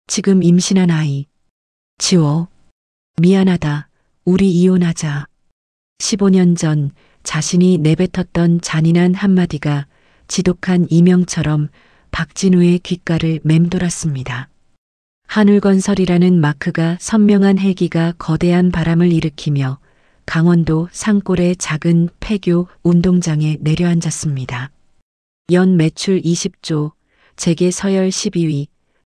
지금 임신한 아이. 지워. 미안하다. 우리 이혼하자. 15년 전 자신이 내뱉었던 잔인한 한마디가 지독한 이명처럼 박진우의 귓가를 맴돌았습니다. 한울건설이라는 마크가 선명한 헬기가 거대한 바람을 일으키며 강원도 산골의 작은 폐교 운동장에 내려앉았습니다. 연 매출 20조, 재계 서열 12위,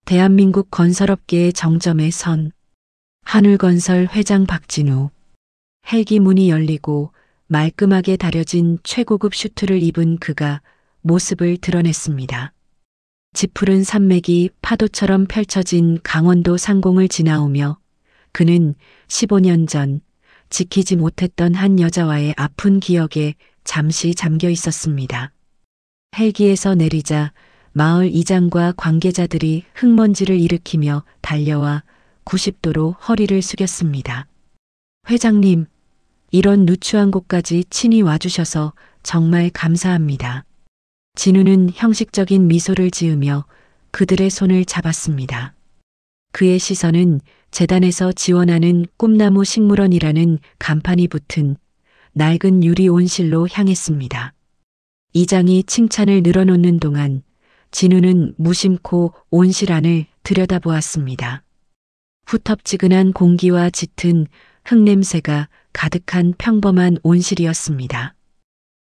대한민국 건설업계의 정점에 선 한울건설 회장 박진우. 헬기 문이 열리고 말끔하게 다려진 최고급 슈트를 입은 그가 모습을 드러냈습니다. 지푸른 산맥이 파도처럼 펼쳐진 강원도 상공을 지나오며 그는 15년 전 지키지 못했던 한 여자와의 아픈 기억에 잠시 잠겨 있었습니다. 헬기에서 내리자 마을 이장과 관계자들이 흙먼지를 일으키며 달려와 90도로 허리를 숙였습니다. 회장님, 이런 누추한 곳까지 친히 와주셔서 정말 감사합니다. 진우는 형식적인 미소를 지으며 그들의 손을 잡았습니다. 그의 시선은 재단에서 지원하는 꿈나무 식물원이라는 간판이 붙은 낡은 유리 온실로 향했습니다. 이장이 칭찬을 늘어놓는 동안 진우는 무심코 온실 안을 들여다보았습니다. 후텁지근한 공기와 짙은 흙냄새가 가득한 평범한 온실이었습니다.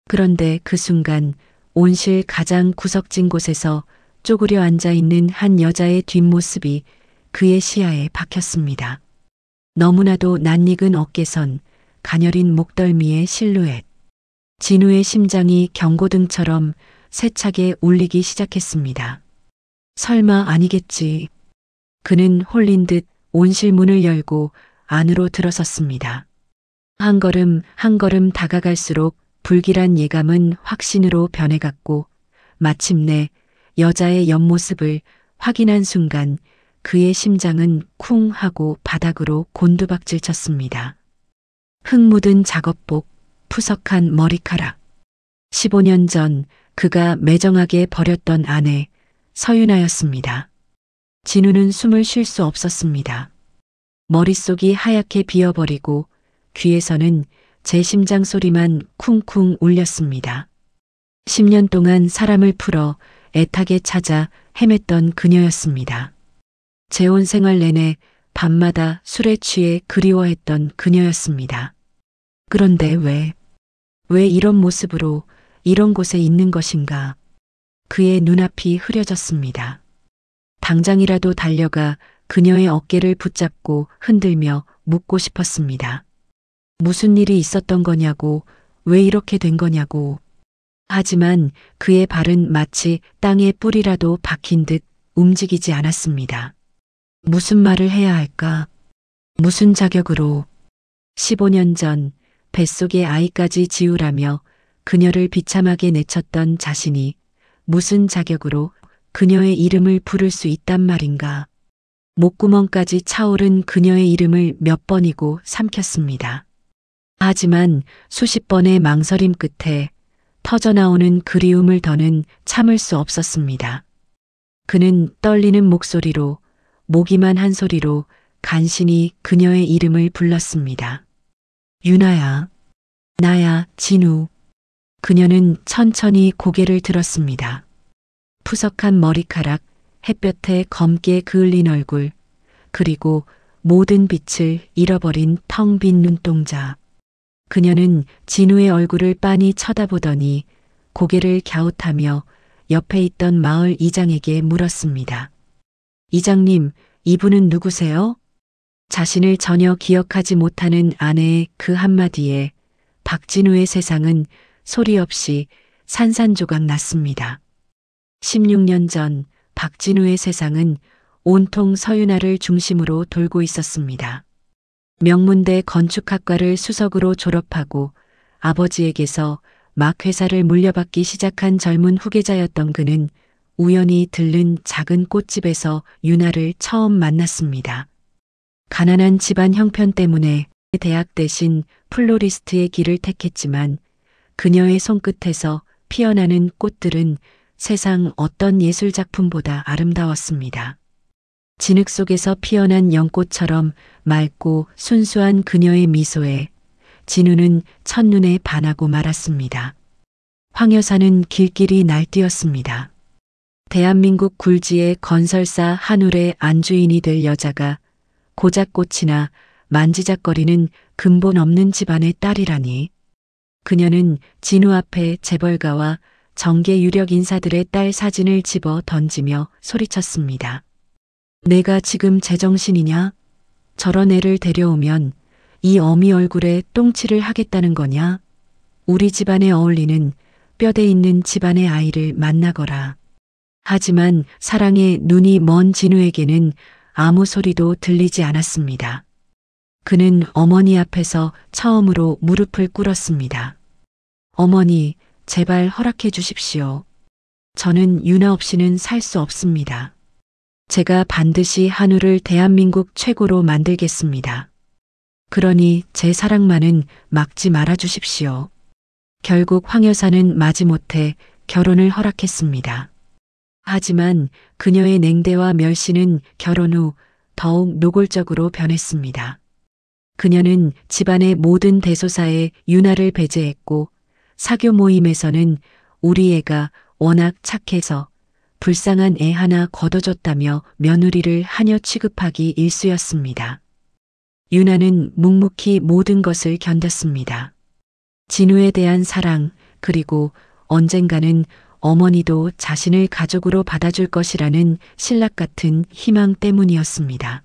그런데 그 순간 온실 가장 구석진 곳에서 쪼그려 앉아 있는 한 여자의 뒷모습이 그의 시야에 박혔습니다. 너무나도 낯익은 어깨선, 가녀린 목덜미의 실루엣. 진우의 심장이 경고등처럼 세차게 울리기 시작했습니다. 설마 아니겠지. 그는 홀린 듯 온실 문을 열고 안으로 들어섰습니다. 한 걸음 한 걸음 다가갈수록 불길한 예감은 확신으로 변해갔고 마침내 여자의 옆모습을 확인한 순간 그의 심장은 쿵 하고 바닥으로 곤두박질 쳤습니다. 흙 묻은 작업복, 푸석한 머리카락. 15년 전 그가 매정하게 버렸던 아내 서윤아였습니다. 진우는 숨을 쉴 수 없었습니다. 머릿속이 하얗게 비어버리고 귀에서는 제 심장 소리만 쿵쿵 울렸습니다. 10년 동안 사람을 풀어 애타게 찾아 헤맸던 그녀였습니다. 재혼 생활 내내 밤마다 술에 취해 그리워했던 그녀였습니다. 그런데 왜 이런 모습으로 이런 곳에 있는 것인가? 그의 눈앞이 흐려졌습니다. 당장이라도 달려가 그녀의 어깨를 붙잡고 흔들며 묻고 싶었습니다. 무슨 일이 있었던 거냐고, 왜 이렇게 된 거냐고. 하지만 그의 발은 마치 땅에 뿌리라도 박힌 듯 움직이지 않았습니다. 무슨 말을 해야 할까? 무슨 자격으로. 15년 전 뱃속의 아이까지 지우라며 그녀를 비참하게 내쳤던 자신이 무슨 자격으로 그녀의 이름을 부를 수 있단 말인가. 목구멍까지 차오른 그녀의 이름을 몇 번이고 삼켰습니다. 하지만 수십 번의 망설임 끝에 터져나오는 그리움을 더는 참을 수 없었습니다. 그는 떨리는 목소리로 모기만 한 소리로 간신히 그녀의 이름을 불렀습니다. 윤아야, 나야, 진우. 그녀는 천천히 고개를 들었습니다. 푸석한 머리카락, 햇볕에 검게 그을린 얼굴, 그리고 모든 빛을 잃어버린 텅 빈 눈동자. 그녀는 진우의 얼굴을 빤히 쳐다보더니 고개를 갸웃하며 옆에 있던 마을 이장에게 물었습니다. 이장님, 이분은 누구세요? 자신을 전혀 기억하지 못하는 아내의 그 한마디에 박진우의 세상은 소리 없이 산산조각 났습니다. 16년 전 박진우의 세상은 온통 서윤아를 중심으로 돌고 있었습니다. 명문대 건축학과를 수석으로 졸업하고 아버지에게서 막 회사를 물려받기 시작한 젊은 후계자였던 그는 우연히 들른 작은 꽃집에서 윤아를 처음 만났습니다. 가난한 집안 형편 때문에 대학 대신 플로리스트의 길을 택했지만 그녀의 손끝에서 피어나는 꽃들은 세상 어떤 예술작품보다 아름다웠습니다. 진흙 속에서 피어난 연꽃처럼 맑고 순수한 그녀의 미소에 진우는 첫눈에 반하고 말았습니다. 황 여사는 길길이 날뛰었습니다. 대한민국 굴지의 건설사 한울의 안주인이 될 여자가 고작 꽃이나 만지작거리는 근본 없는 집안의 딸이라니. 그녀는 진우 앞에 재벌가와 정계 유력 인사들의 딸 사진을 집어 던지며 소리쳤습니다. 내가 지금 제정신이냐? 저런 애를 데려오면 이 어미 얼굴에 똥칠을 하겠다는 거냐? 우리 집안에 어울리는 뼈대 있는 집안의 아이를 만나거라. 하지만 사랑에 눈이 먼 진우에게는 아무 소리도 들리지 않았습니다. 그는 어머니 앞에서 처음으로 무릎을 꿇었습니다. 어머니, 제발 허락해 주십시오. 저는 유나 없이는 살 수 없습니다. 제가 반드시 한우를 대한민국 최고로 만들겠습니다. 그러니 제 사랑만은 막지 말아 주십시오. 결국 황 여사는 마지못해 결혼을 허락했습니다. 하지만 그녀의 냉대와 멸시는 결혼 후 더욱 노골적으로 변했습니다. 그녀는 집안의 모든 대소사에 유나를 배제했고 사교 모임에서는 우리 애가 워낙 착해서 불쌍한 애 하나 거둬줬다며 며느리를 하녀 취급하기 일쑤였습니다. 유나는 묵묵히 모든 것을 견뎠습니다. 진우에 대한 사랑, 그리고 언젠가는 어머니도 자신을 가족으로 받아줄 것이라는 신락 같은 희망 때문이었습니다.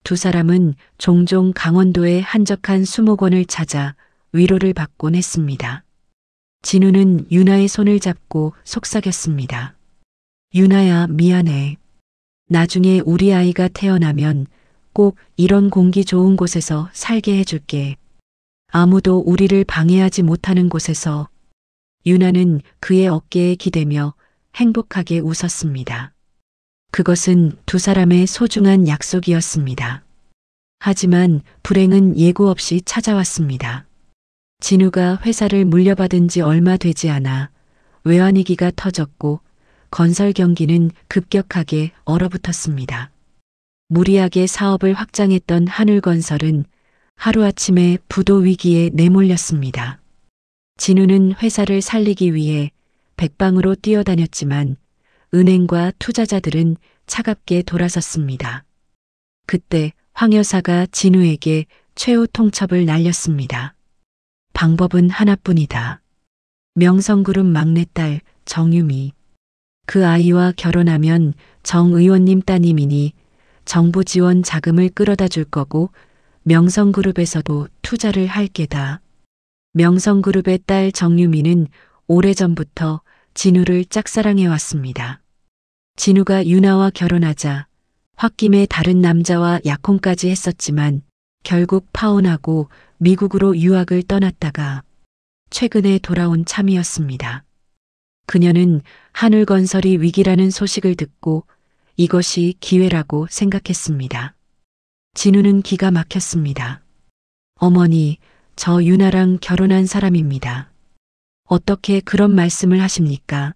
두 사람은 종종 강원도의 한적한 수목원을 찾아 위로를 받곤 했습니다. 진우는 유나의 손을 잡고 속삭였습니다. 유나야, 미안해. 나중에 우리 아이가 태어나면 꼭 이런 공기 좋은 곳에서 살게 해줄게. 아무도 우리를 방해하지 못하는 곳에서. 유나는 그의 어깨에 기대며 행복하게 웃었습니다. 그것은 두 사람의 소중한 약속이었습니다. 하지만 불행은 예고 없이 찾아왔습니다. 진우가 회사를 물려받은 지 얼마 되지 않아 외환위기가 터졌고 건설 경기는 급격하게 얼어붙었습니다. 무리하게 사업을 확장했던 한울건설은 하루아침에 부도 위기에 내몰렸습니다. 진우는 회사를 살리기 위해 백방으로 뛰어다녔지만 은행과 투자자들은 차갑게 돌아섰습니다. 그때 황 여사가 진우에게 최후 통첩을 날렸습니다. 방법은 하나뿐이다. 명성그룹 막내딸 정유미. 그 아이와 결혼하면 정 의원님 따님이니 정부 지원 자금을 끌어다 줄 거고 명성그룹에서도 투자를 할 게다. 명성그룹의 딸 정유미는 오래전부터 진우를 짝사랑해 왔습니다. 진우가 유나와 결혼하자 홧김에 다른 남자와 약혼까지 했었지만 결국 파혼하고 미국으로 유학을 떠났다가 최근에 돌아온 참이었습니다. 그녀는 한울건설이 위기라는 소식을 듣고 이것이 기회라고 생각했습니다. 진우는 기가 막혔습니다. 어머니, 저 유나랑 결혼한 사람입니다. 어떻게 그런 말씀을 하십니까?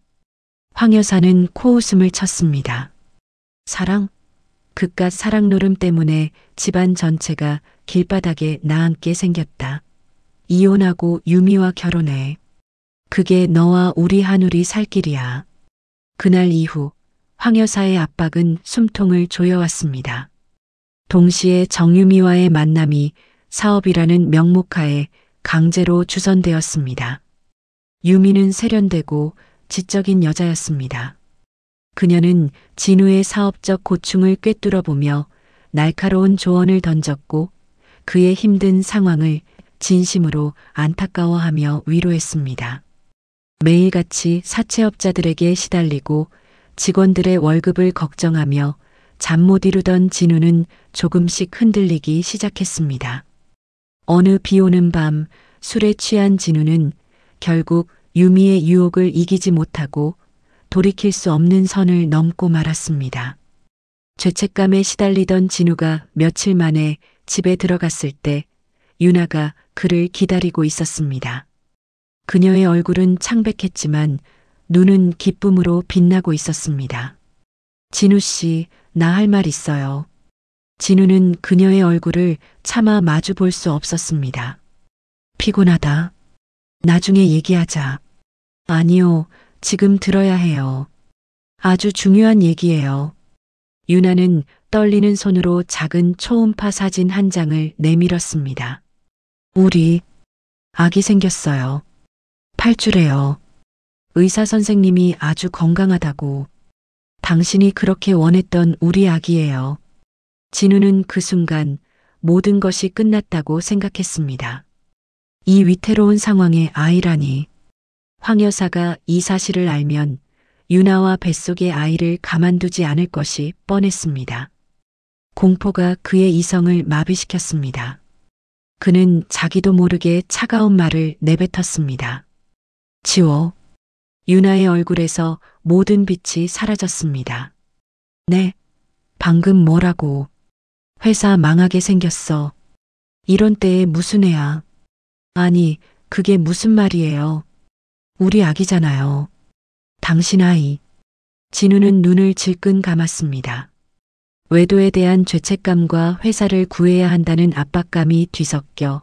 황 여사는 코웃음을 쳤습니다. 사랑? 그깟 사랑 노름 때문에 집안 전체가 길바닥에 나앉게 생겼다. 이혼하고 유미와 결혼해. 그게 너와 우리 한울이 살 길이야. 그날 이후 황 여사의 압박은 숨통을 조여왔습니다. 동시에 정유미와의 만남이 사업이라는 명목하에 강제로 주선되었습니다. 유미는 세련되고 지적인 여자였습니다. 그녀는 진우의 사업적 고충을 꿰뚫어보며 날카로운 조언을 던졌고 그의 힘든 상황을 진심으로 안타까워하며 위로했습니다. 매일같이 사채업자들에게 시달리고 직원들의 월급을 걱정하며 잠 못 이루던 진우는 조금씩 흔들리기 시작했습니다. 어느 비 오는 밤 술에 취한 진우는 결국 유미의 유혹을 이기지 못하고 돌이킬 수 없는 선을 넘고 말았습니다. 죄책감에 시달리던 진우가 며칠 만에 집에 들어갔을 때 유나가 그를 기다리고 있었습니다. 그녀의 얼굴은 창백했지만 눈은 기쁨으로 빛나고 있었습니다. 진우 씨, 나 할 말 있어요. 진우는 그녀의 얼굴을 차마 마주 볼 수 없었습니다. 피곤하다. 나중에 얘기하자. 아니요, 지금 들어야 해요. 아주 중요한 얘기예요. 유나는 떨리는 손으로 작은 초음파 사진 한 장을 내밀었습니다. 우리 아기 생겼어요. 8주래요. 의사 선생님이 아주 건강하다고. 당신이 그렇게 원했던 우리 아기예요. 진우는 그 순간 모든 것이 끝났다고 생각했습니다. 이 위태로운 상황에 아이라니. 황 여사가 이 사실을 알면 유나와 뱃속의 아이를 가만두지 않을 것이 뻔했습니다. 공포가 그의 이성을 마비시켰습니다. 그는 자기도 모르게 차가운 말을 내뱉었습니다. 지워. 유나의 얼굴에서 모든 빛이 사라졌습니다. 네, 방금 뭐라고. 회사 망하게 생겼어. 이런 때에 무슨 애야. 아니, 그게 무슨 말이에요. 우리 아기잖아요. 당신 아이. 진우는 눈을 질끈 감았습니다. 외도에 대한 죄책감과 회사를 구해야 한다는 압박감이 뒤섞여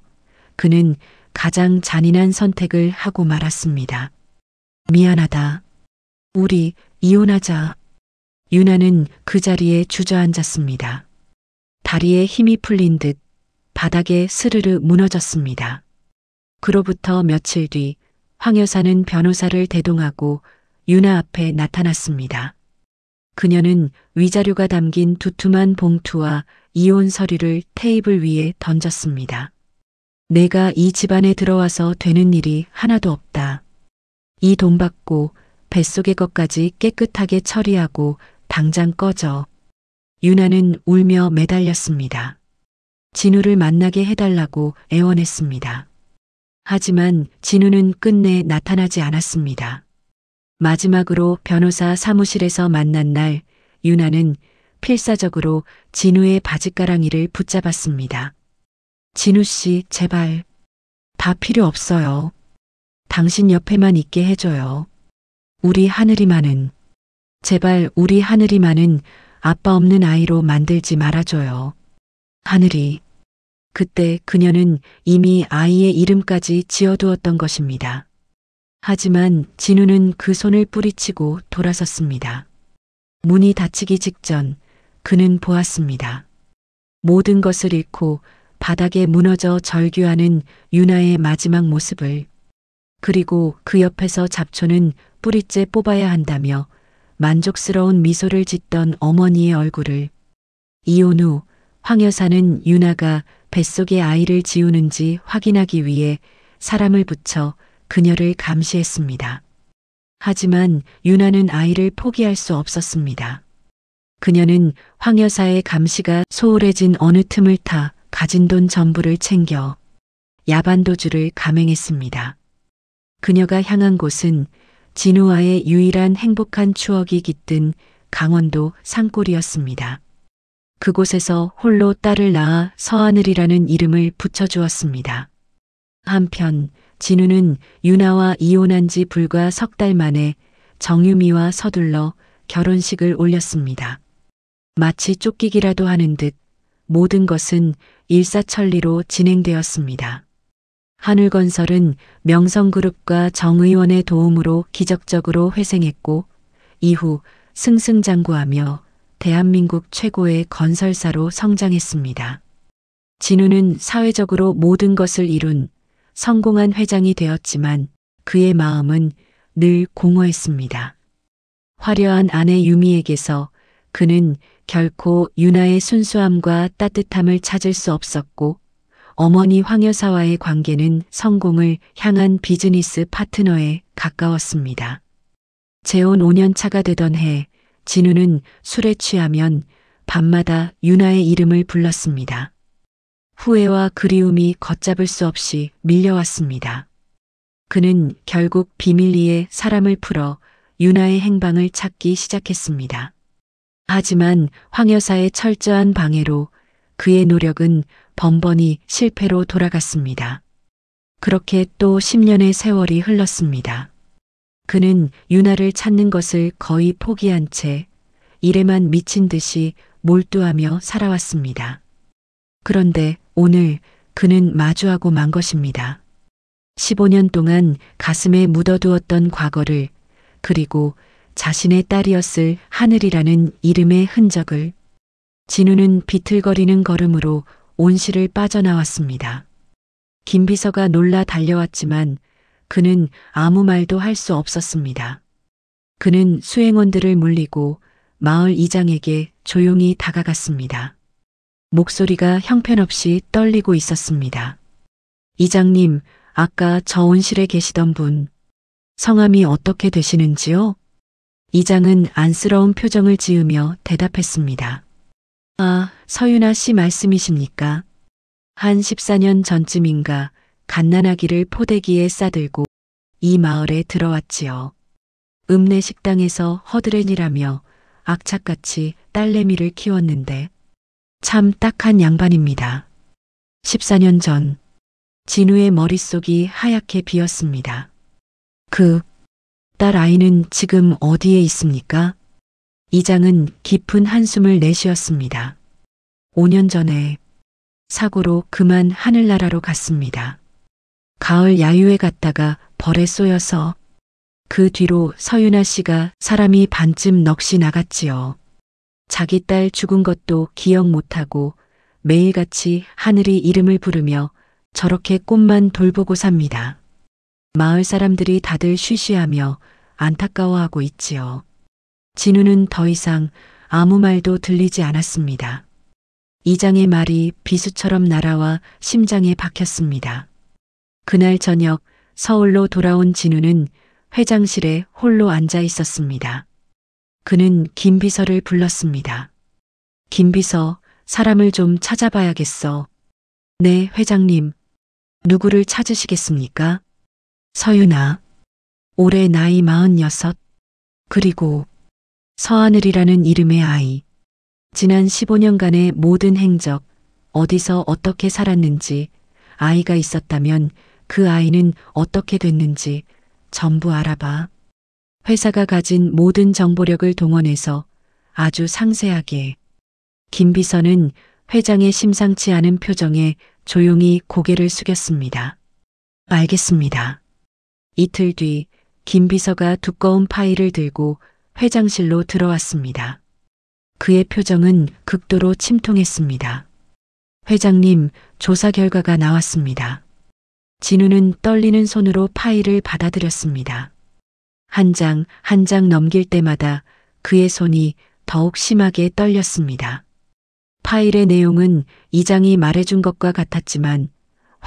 그는 가장 잔인한 선택을 하고 말았습니다. 미안하다. 우리 이혼하자. 유나는 그 자리에 주저앉았습니다. 다리에 힘이 풀린 듯 바닥에 스르르 무너졌습니다. 그로부터 며칠 뒤 황 여사는 변호사를 대동하고 유나 앞에 나타났습니다. 그녀는 위자료가 담긴 두툼한 봉투와 이혼 서류를 테이블 위에 던졌습니다. 내가 이 집안에 들어와서 되는 일이 하나도 없다. 이 돈 받고 뱃속의 것까지 깨끗하게 처리하고 당장 꺼져. 유나는 울며 매달렸습니다. 진우를 만나게 해달라고 애원했습니다. 하지만 진우는 끝내 나타나지 않았습니다. 마지막으로 변호사 사무실에서 만난 날 유나는 필사적으로 진우의 바짓가랑이를 붙잡았습니다. 진우 씨, 제발. 다 필요 없어요. 당신 옆에만 있게 해줘요. 우리 하늘이만은. 제발 우리 하늘이만은 아빠 없는 아이로 만들지 말아줘요. 하늘이. 그때 그녀는 이미 아이의 이름까지 지어두었던 것입니다. 하지만 진우는 그 손을 뿌리치고 돌아섰습니다. 문이 닫히기 직전 그는 보았습니다. 모든 것을 잃고 바닥에 무너져 절규하는 유나의 마지막 모습을. 그리고 그 옆에서 잡초는 뿌리째 뽑아야 한다며 만족스러운 미소를 짓던 어머니의 얼굴을. 이혼 후 황 여사는 유나가 뱃속의 아이를 지우는지 확인하기 위해 사람을 붙여 그녀를 감시했습니다. 하지만 유나는 아이를 포기할 수 없었습니다. 그녀는 황 여사의 감시가 소홀해진 어느 틈을 타 가진 돈 전부를 챙겨 야반도주를 감행했습니다. 그녀가 향한 곳은 진우와의 유일한 행복한 추억이 깃든 강원도 산골이었습니다. 그곳에서 홀로 딸을 낳아 서하늘이라는 이름을 붙여주었습니다. 한편 진우는 유나와 이혼한 지 불과 석 달 만에 정유미와 서둘러 결혼식을 올렸습니다. 마치 쫓기기라도 하는 듯 모든 것은 일사천리로 진행되었습니다. 한울건설은 명성그룹과 정 의원의 도움으로 기적적으로 회생했고 이후 승승장구하며 대한민국 최고의 건설사로 성장했습니다. 진우는 사회적으로 모든 것을 이룬 성공한 회장이 되었지만 그의 마음은 늘 공허했습니다. 화려한 아내 유미에게서 그는 결코 유나의 순수함과 따뜻함을 찾을 수 없었고 어머니 황 여사와의 관계는 성공을 향한 비즈니스 파트너에 가까웠습니다. 재혼 5년 차가 되던 해 진우는 술에 취하면 밤마다 유나의 이름을 불렀습니다. 후회와 그리움이 걷잡을 수 없이 밀려왔습니다. 그는 결국 비밀리에 사람을 풀어 유나의 행방을 찾기 시작했습니다. 하지만 황 여사의 철저한 방해로 그의 노력은 번번이 실패로 돌아갔습니다. 그렇게 또 10년의 세월이 흘렀습니다. 그는 유나를 찾는 것을 거의 포기한 채 일에만 미친 듯이 몰두하며 살아왔습니다. 그런데 오늘 그는 마주하고 만 것입니다. 15년 동안 가슴에 묻어두었던 과거를, 그리고 자신의 딸이었을 하늘이라는 이름의 흔적을. 진우는 비틀거리는 걸음으로 온실을 빠져나왔습니다. 김 비서가 놀라 달려왔지만 그는 아무 말도 할 수 없었습니다. 그는 수행원들을 물리고 마을 이장에게 조용히 다가갔습니다. 목소리가 형편없이 떨리고 있었습니다. 이장님, 아까 저 온실에 계시던 분, 성함이 어떻게 되시는지요? 이장은 안쓰러운 표정을 지으며 대답했습니다. 아, 서윤아 씨 말씀이십니까? 한 14년 전쯤인가 갓난아기를 포대기에 싸들고 이 마을에 들어왔지요. 읍내 식당에서 허드렛이라며 악착같이 딸내미를 키웠는데 참 딱한 양반입니다. 14년 전 진우의 머릿속이 하얗게 비었습니다. 그 딸 아이는 지금 어디에 있습니까? 이장은 깊은 한숨을 내쉬었습니다. 5년 전에 사고로 그만 하늘나라로 갔습니다. 가을 야유회 갔다가 벌에 쏘여서 그 뒤로 서윤아 씨가 사람이 반쯤 넋이 나갔지요. 자기 딸 죽은 것도 기억 못하고 매일같이 하늘이 이름을 부르며 저렇게 꽃만 돌보고 삽니다. 마을 사람들이 다들 쉬쉬하며 안타까워하고 있지요. 진우는 더 이상 아무 말도 들리지 않았습니다. 이장의 말이 비수처럼 날아와 심장에 박혔습니다. 그날 저녁 서울로 돌아온 진우는 회장실에 홀로 앉아 있었습니다. 그는 김 비서를 불렀습니다. 김 비서, 사람을 좀 찾아봐야겠어. 네, 회장님. 누구를 찾으시겠습니까? 서윤아. 올해 나이 46. 그리고 서하늘이라는 이름의 아이. 지난 15년간의 모든 행적, 어디서 어떻게 살았는지, 아이가 있었다면 그 아이는 어떻게 됐는지 전부 알아봐. 회사가 가진 모든 정보력을 동원해서 아주 상세하게. 김 비서는 회장의 심상치 않은 표정에 조용히 고개를 숙였습니다. 알겠습니다. 이틀 뒤 김 비서가 두꺼운 파일을 들고 회장실로 들어왔습니다. 그의 표정은 극도로 침통했습니다. 회장님, 조사 결과가 나왔습니다. 진우는 떨리는 손으로 파일을 받아들였습니다. 한 장 한 장 넘길 때마다 그의 손이 더욱 심하게 떨렸습니다. 파일의 내용은 이장이 말해준 것과 같았지만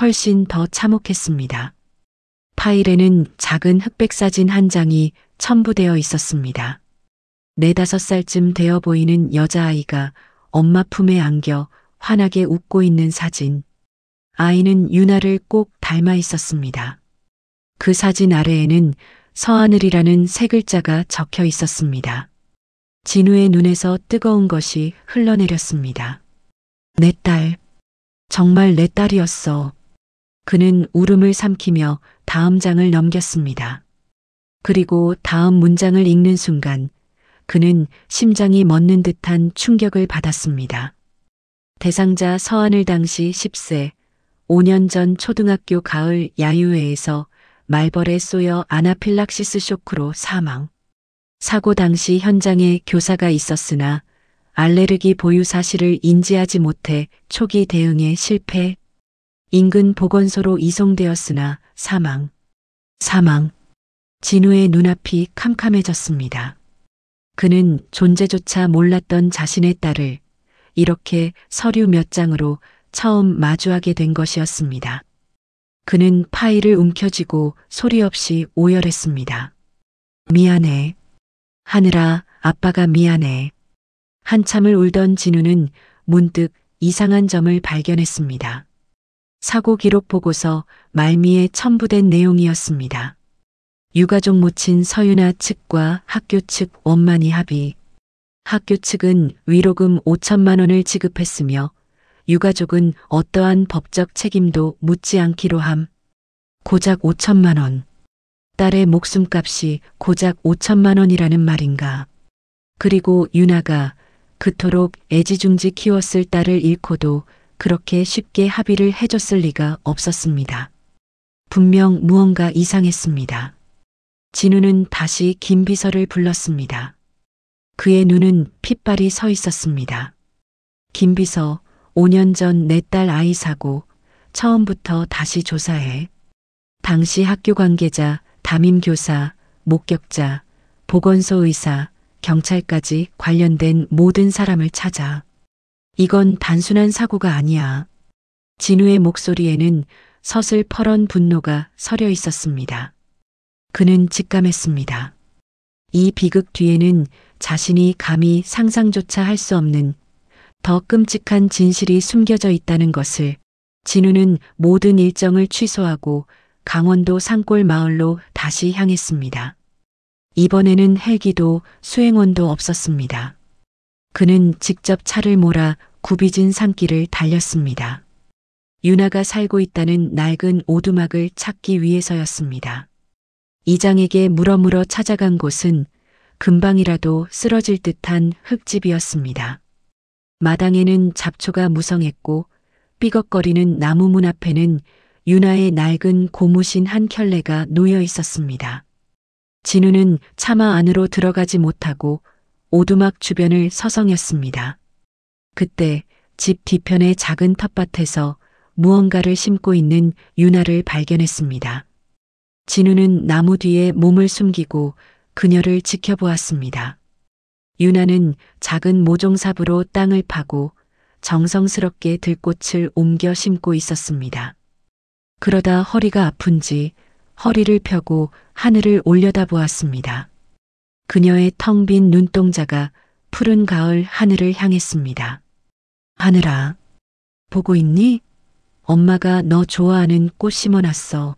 훨씬 더 참혹했습니다. 파일에는 작은 흑백 사진 한 장이 첨부되어 있었습니다. 4~5살쯤 되어 보이는 여자아이가 엄마 품에 안겨 환하게 웃고 있는 사진. 아이는 유나를 꼭 닮아 있었습니다. 그 사진 아래에는 서하늘이라는 세 글자가 적혀 있었습니다. 진우의 눈에서 뜨거운 것이 흘러내렸습니다. 내 딸. 정말 내 딸이었어. 그는 울음을 삼키며 다음 장을 넘겼습니다. 그리고 다음 문장을 읽는 순간 그는 심장이 멎는 듯한 충격을 받았습니다. 대상자 서하늘 당시 10세, 5년 전 초등학교 가을 야유회에서 말벌에 쏘여 아나필락시스 쇼크로 사망. 사고 당시 현장에 교사가 있었으나 알레르기 보유 사실을 인지하지 못해 초기 대응에 실패. 인근 보건소로 이송되었으나 사망. 진우의 눈앞이 캄캄해졌습니다. 그는 존재조차 몰랐던 자신의 딸을 이렇게 서류 몇 장으로 처음 마주하게 된 것이었습니다. 그는 파일을 움켜쥐고 소리 없이 오열했습니다. 미안해. 하늘아, 아빠가 미안해. 한참을 울던 진우는 문득 이상한 점을 발견했습니다. 사고 기록 보고서 말미에 첨부된 내용이었습니다. 유가족 모친 서윤아 측과 학교 측 원만히 합의. 학교 측은 위로금 5천만 원을 지급했으며 유가족은 어떠한 법적 책임도 묻지 않기로 함. 고작 5천만 원. 딸의 목숨값이 고작 5천만 원이라는 말인가. 그리고 윤아가 그토록 애지중지 키웠을 딸을 잃고도 그렇게 쉽게 합의를 해줬을 리가 없었습니다. 분명 무언가 이상했습니다. 진우는 다시 김 비서를 불렀습니다. 그의 눈은 핏발이 서 있었습니다. 김 비서, 5년 전 내 딸 아이 사고 처음부터 다시 조사해. 당시 학교 관계자, 담임 교사, 목격자, 보건소 의사, 경찰까지 관련된 모든 사람을 찾아. 이건 단순한 사고가 아니야. 진우의 목소리에는 서슬퍼런 분노가 서려 있었습니다. 그는 직감했습니다. 이 비극 뒤에는 자신이 감히 상상조차 할 수 없는 더 끔찍한 진실이 숨겨져 있다는 것을. 진우는 모든 일정을 취소하고 강원도 산골 마을로 다시 향했습니다. 이번에는 헬기도 수행원도 없었습니다. 그는 직접 차를 몰아 굽이진 산길을 달렸습니다. 윤아가 살고 있다는 낡은 오두막을 찾기 위해서였습니다. 이장에게 물어물어 찾아간 곳은 금방이라도 쓰러질 듯한 흙집이었습니다. 마당에는 잡초가 무성했고 삐걱거리는 나무 문 앞에는 윤아의 낡은 고무신 한 켤레가 놓여 있었습니다. 진우는 차마 안으로 들어가지 못하고 오두막 주변을 서성였습니다. 그때 집 뒤편의 작은 텃밭에서 무언가를 심고 있는 윤아를 발견했습니다. 진우는 나무 뒤에 몸을 숨기고 그녀를 지켜보았습니다. 윤아는 작은 모종삽으로 땅을 파고 정성스럽게 들꽃을 옮겨 심고 있었습니다. 그러다 허리가 아픈지 허리를 펴고 하늘을 올려다보았습니다. 그녀의 텅 빈 눈동자가 푸른 가을 하늘을 향했습니다. 하늘아, 보고 있니? 엄마가 너 좋아하는 꽃 심어놨어.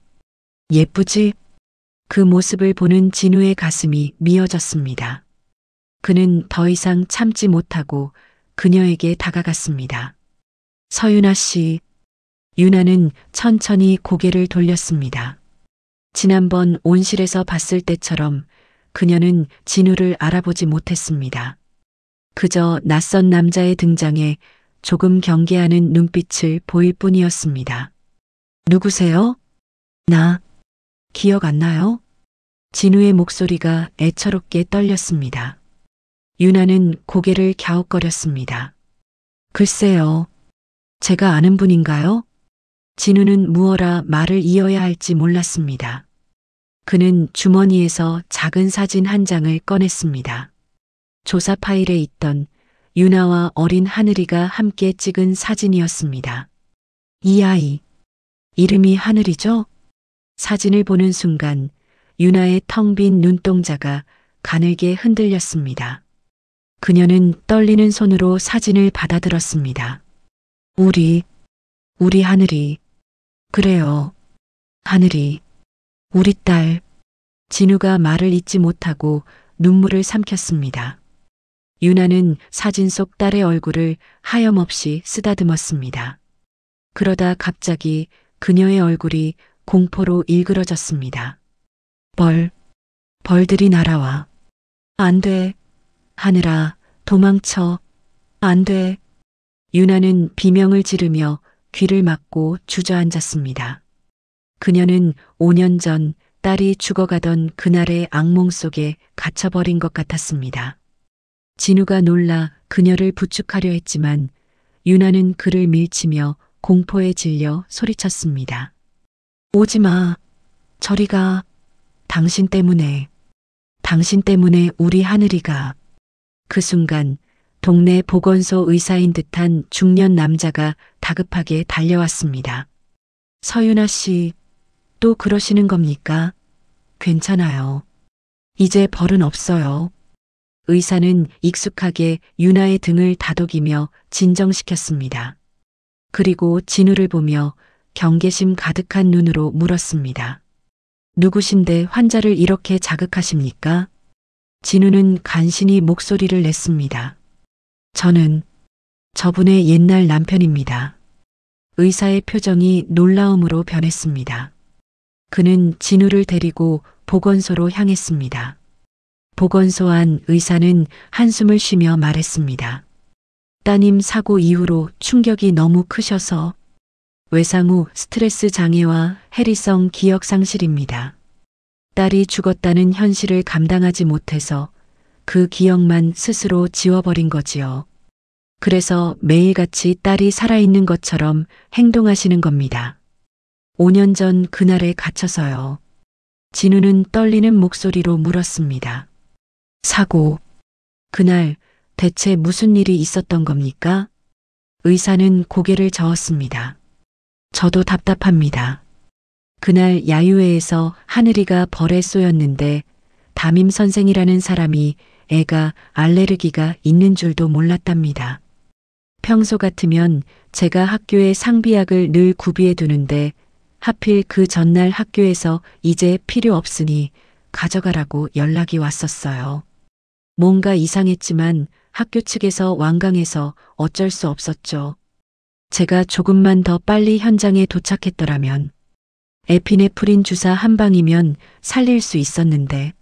예쁘지? 그 모습을 보는 진우의 가슴이 미어졌습니다. 그는 더 이상 참지 못하고 그녀에게 다가갔습니다. 서윤아 씨. 윤아는 천천히 고개를 돌렸습니다. 지난번 온실에서 봤을 때처럼 그녀는 진우를 알아보지 못했습니다. 그저 낯선 남자의 등장에 조금 경계하는 눈빛을 보일 뿐이었습니다. 누구세요? 나 기억 안 나요? 진우의 목소리가 애처롭게 떨렸습니다. 윤아는 고개를 갸웃거렸습니다. 글쎄요. 제가 아는 분인가요? 진우는 무어라 말을 이어야 할지 몰랐습니다. 그는 주머니에서 작은 사진 한 장을 꺼냈습니다. 조사 파일에 있던 윤아와 어린 하늘이가 함께 찍은 사진이었습니다. 이 아이, 이름이 하늘이죠? 사진을 보는 순간 윤아의 텅 빈 눈동자가 가늘게 흔들렸습니다. 그녀는 떨리는 손으로 사진을 받아들었습니다. 우리 하늘이. 그래요. 하늘이. 우리 딸. 진우가 말을 잇지 못하고 눈물을 삼켰습니다. 윤아는 사진 속 딸의 얼굴을 하염없이 쓰다듬었습니다. 그러다 갑자기 그녀의 얼굴이 공포로 일그러졌습니다. 벌들이 날아와. 안 돼. 하늘아, 도망쳐. 안 돼. 윤아는 비명을 지르며 귀를 막고 주저앉았습니다. 그녀는 5년 전 딸이 죽어가던 그날의 악몽 속에 갇혀버린 것 같았습니다. 진우가 놀라 그녀를 부축하려 했지만 윤아는 그를 밀치며 공포에 질려 소리쳤습니다. 오지 마. 저리 가. 당신 때문에 우리 하늘이가. 그 순간 동네 보건소 의사인 듯한 중년 남자가 다급하게 달려왔습니다. 서윤아 씨, 또 그러시는 겁니까? 괜찮아요. 이제 벌은 없어요. 의사는 익숙하게 윤아의 등을 다독이며 진정시켰습니다. 그리고 진우를 보며 경계심 가득한 눈으로 물었습니다. 누구신데 환자를 이렇게 자극하십니까? 진우는 간신히 목소리를 냈습니다. 저는 저분의 옛날 남편입니다. 의사의 표정이 놀라움으로 변했습니다. 그는 진우를 데리고 보건소로 향했습니다. 보건소 안 의사는 한숨을 쉬며 말했습니다. 따님 사고 이후로 충격이 너무 크셔서 외상 후 스트레스 장애와 해리성 기억 상실입니다. 딸이 죽었다는 현실을 감당하지 못해서 그 기억만 스스로 지워버린 거지요. 그래서 매일같이 딸이 살아있는 것처럼 행동하시는 겁니다. 5년 전 그날에 갇혀서요. 진우는 떨리는 목소리로 물었습니다. 사고. 그날 대체 무슨 일이 있었던 겁니까? 의사는 고개를 저었습니다. 저도 답답합니다. 그날 야유회에서 하늘이가 벌에 쏘였는데 담임 선생이라는 사람이 애가 알레르기가 있는 줄도 몰랐답니다. 평소 같으면 제가 학교에 상비약을 늘 구비해 두는데 하필 그 전날 학교에서 이제 필요 없으니 가져가라고 연락이 왔었어요. 뭔가 이상했지만 학교 측에서 완강해서 어쩔 수 없었죠. 제가 조금만 더 빨리 현장에 도착했더라면 에피네프린 주사 한 방이면 살릴 수 있었는데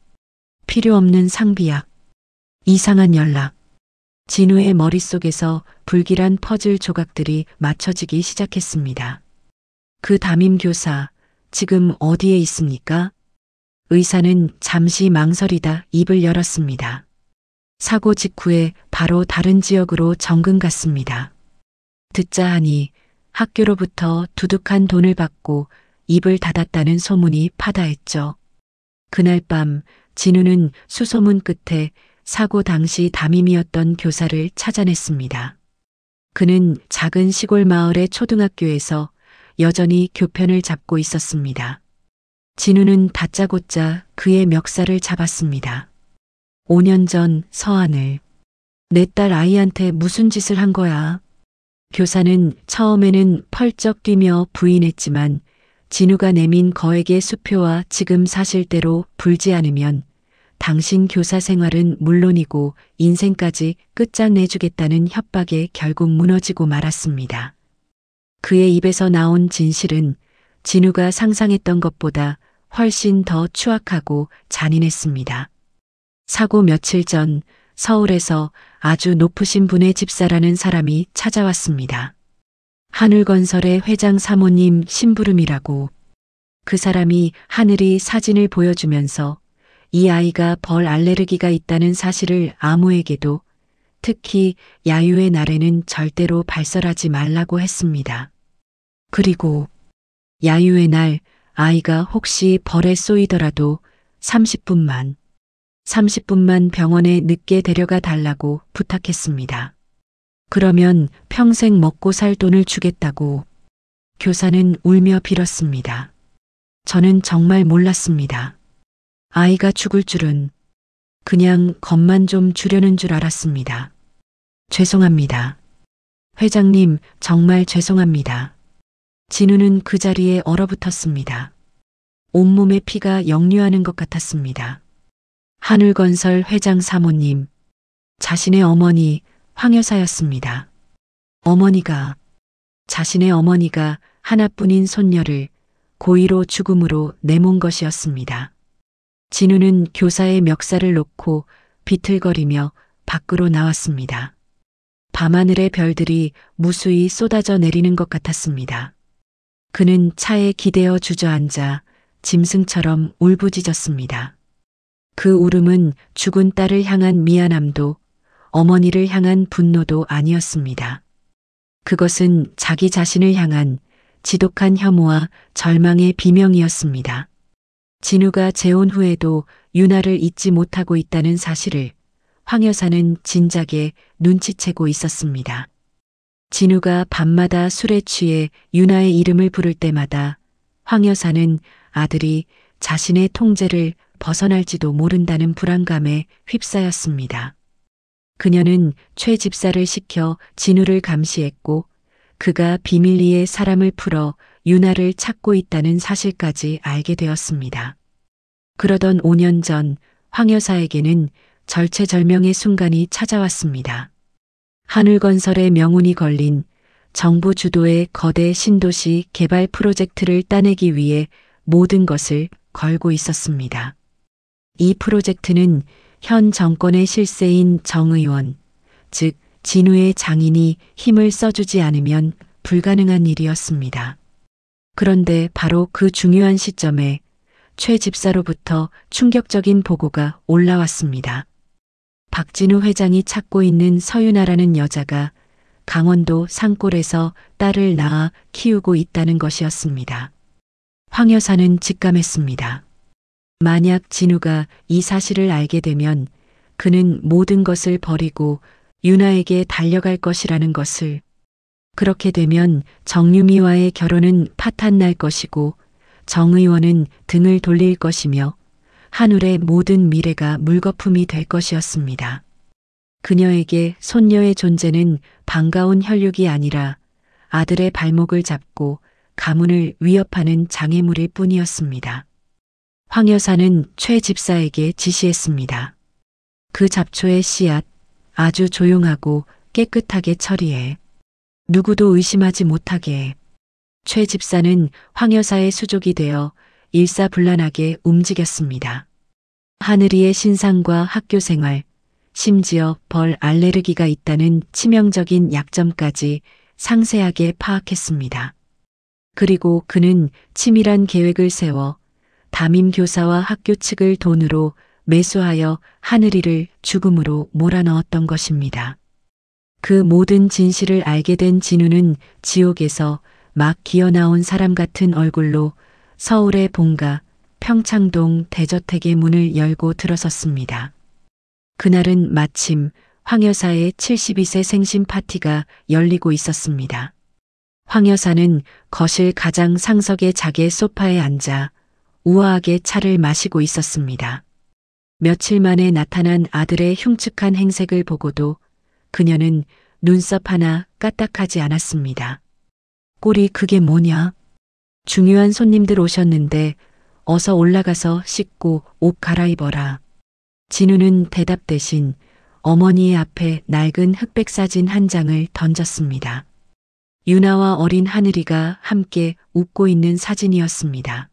필요 없는 상비약. 이상한 연락. 진우의 머릿속에서 불길한 퍼즐 조각들이 맞춰지기 시작했습니다. 그 담임 교사, 지금 어디에 있습니까? 의사는 잠시 망설이다 입을 열었습니다. 사고 직후에 바로 다른 지역으로 정근 갔습니다. 듣자 하니 학교로부터 두둑한 돈을 받고 입을 닫았다는 소문이 파다했죠. 그날 밤 진우는 수소문 끝에 사고 당시 담임이었던 교사를 찾아냈습니다. 그는 작은 시골 마을의 초등학교에서 여전히 교편을 잡고 있었습니다. 진우는 다짜고짜 그의 멱살을 잡았습니다. 5년 전 서한을. 내 딸 아이한테 무슨 짓을 한 거야? 교사는 처음에는 펄쩍 뛰며 부인했지만 진우가 내민 거액의 수표와 지금 사실대로 불지 않으면 당신 교사 생활은 물론이고 인생까지 끝장내주겠다는 협박에 결국 무너지고 말았습니다. 그의 입에서 나온 진실은 진우가 상상했던 것보다 훨씬 더 추악하고 잔인했습니다. 사고 며칠 전 서울에서 아주 높으신 분의 집사라는 사람이 찾아왔습니다. 하늘건설의 회장 사모님 심부름이라고. 그 사람이 하늘이 사진을 보여주면서 이 아이가 벌 알레르기가 있다는 사실을 아무에게도 특히 야유의 날에는 절대로 발설하지 말라고 했습니다. 그리고 야유의 날 아이가 혹시 벌에 쏘이더라도 30분만 병원에 늦게 데려가 달라고 부탁했습니다. 그러면 평생 먹고 살 돈을 주겠다고. 교사는 울며 빌었습니다. 저는 정말 몰랐습니다. 아이가 죽을 줄은. 그냥 겁만 좀 주려는 줄 알았습니다. 죄송합니다. 회장님, 정말 죄송합니다. 진우는 그 자리에 얼어붙었습니다. 온몸에 피가 역류하는 것 같았습니다. 하늘건설 회장 사모님, 자신의 어머니 황 여사였습니다. 자신의 어머니가 하나뿐인 손녀를 고의로 죽음으로 내몬 것이었습니다. 진우는 교사의 멱살을 놓고 비틀거리며 밖으로 나왔습니다. 밤하늘의 별들이 무수히 쏟아져 내리는 것 같았습니다. 그는 차에 기대어 주저앉아 짐승처럼 울부짖었습니다. 그 울음은 죽은 딸을 향한 미안함도 어머니를 향한 분노도 아니었습니다. 그것은 자기 자신을 향한 지독한 혐오와 절망의 비명이었습니다. 진우가 재혼 후에도 유나를 잊지 못하고 있다는 사실을 황 여사는 진작에 눈치채고 있었습니다. 진우가 밤마다 술에 취해 유나의 이름을 부를 때마다 황 여사는 아들이 자신의 통제를 벗어날지도 모른다는 불안감에 휩싸였습니다. 그녀는 최 집사를 시켜 진우를 감시했고 그가 비밀리에 사람을 풀어 유나를 찾고 있다는 사실까지 알게 되었습니다. 그러던 5년 전 황 여사에게는 절체절명의 순간이 찾아왔습니다. 하늘건설의 명운이 걸린 정부 주도의 거대 신도시 개발 프로젝트를 따내기 위해 모든 것을 걸고 있었습니다. 이 프로젝트는 현 정권의 실세인 정 의원, 즉 진우의 장인이 힘을 써주지 않으면 불가능한 일이었습니다. 그런데 바로 그 중요한 시점에 최 집사로부터 충격적인 보고가 올라왔습니다. 박진우 회장이 찾고 있는 서윤아라는 여자가 강원도 산골에서 딸을 낳아 키우고 있다는 것이었습니다. 황 여사는 직감했습니다. 만약 진우가 이 사실을 알게 되면 그는 모든 것을 버리고 윤아에게 달려갈 것이라는 것을. 그렇게 되면 정유미와의 결혼은 파탄날 것이고 정 의원은 등을 돌릴 것이며 한울의 모든 미래가 물거품이 될 것이었습니다. 그녀에게 손녀의 존재는 반가운 혈육이 아니라 아들의 발목을 잡고 가문을 위협하는 장애물일 뿐이었습니다. 황 여사는 최 집사에게 지시했습니다. 그 잡초의 씨앗 아주 조용하고 깨끗하게 처리해. 누구도 의심하지 못하게 해. 최 집사는 황 여사의 수족이 되어 일사불란하게 움직였습니다. 하늘이의 신상과 학교 생활, 심지어 벌 알레르기가 있다는 치명적인 약점까지 상세하게 파악했습니다. 그리고 그는 치밀한 계획을 세워 담임 교사와 학교 측을 돈으로 매수하여 하늘이를 죽음으로 몰아넣었던 것입니다. 그 모든 진실을 알게 된 진우는 지옥에서 막 기어나온 사람 같은 얼굴로 서울의 본가 평창동 대저택의 문을 열고 들어섰습니다. 그날은 마침 황 여사의 72세 생신 파티가 열리고 있었습니다. 황 여사는 거실 가장 상석의 자개 소파에 앉아 우아하게 차를 마시고 있었습니다. 며칠 만에 나타난 아들의 흉측한 행색을 보고도 그녀는 눈썹 하나 까딱하지 않았습니다. 꼴이 그게 뭐냐? 중요한 손님들 오셨는데 어서 올라가서 씻고 옷 갈아입어라. 진우는 대답 대신 어머니의 앞에 낡은 흑백 사진 한 장을 던졌습니다. 윤아와 어린 하늘이가 함께 웃고 있는 사진이었습니다.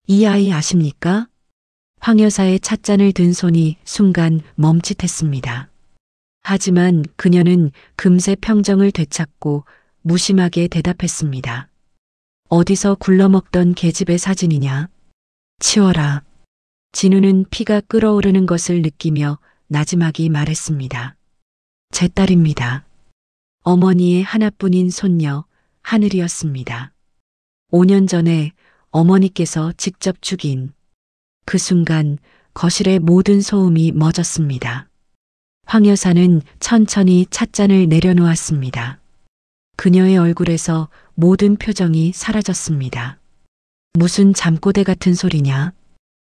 이 아이 아십니까? 황 여사의 찻잔을 든 손이 순간 멈칫했습니다. 하지만 그녀는 금세 평정을 되찾고 무심하게 대답했습니다. 어디서 굴러먹던 계집의 사진이냐? 치워라. 진우는 피가 끓어오르는 것을 느끼며 나지막이 말했습니다. 제 딸입니다. 어머니의 하나뿐인 손녀 하늘이었습니다. 5년 전에 어머니께서 직접 죽인 그 순간 거실의 모든 소음이 멎었습니다. 황 여사는 천천히 찻잔을 내려놓았습니다. 그녀의 얼굴에서 모든 표정이 사라졌습니다. 무슨 잠꼬대 같은 소리냐?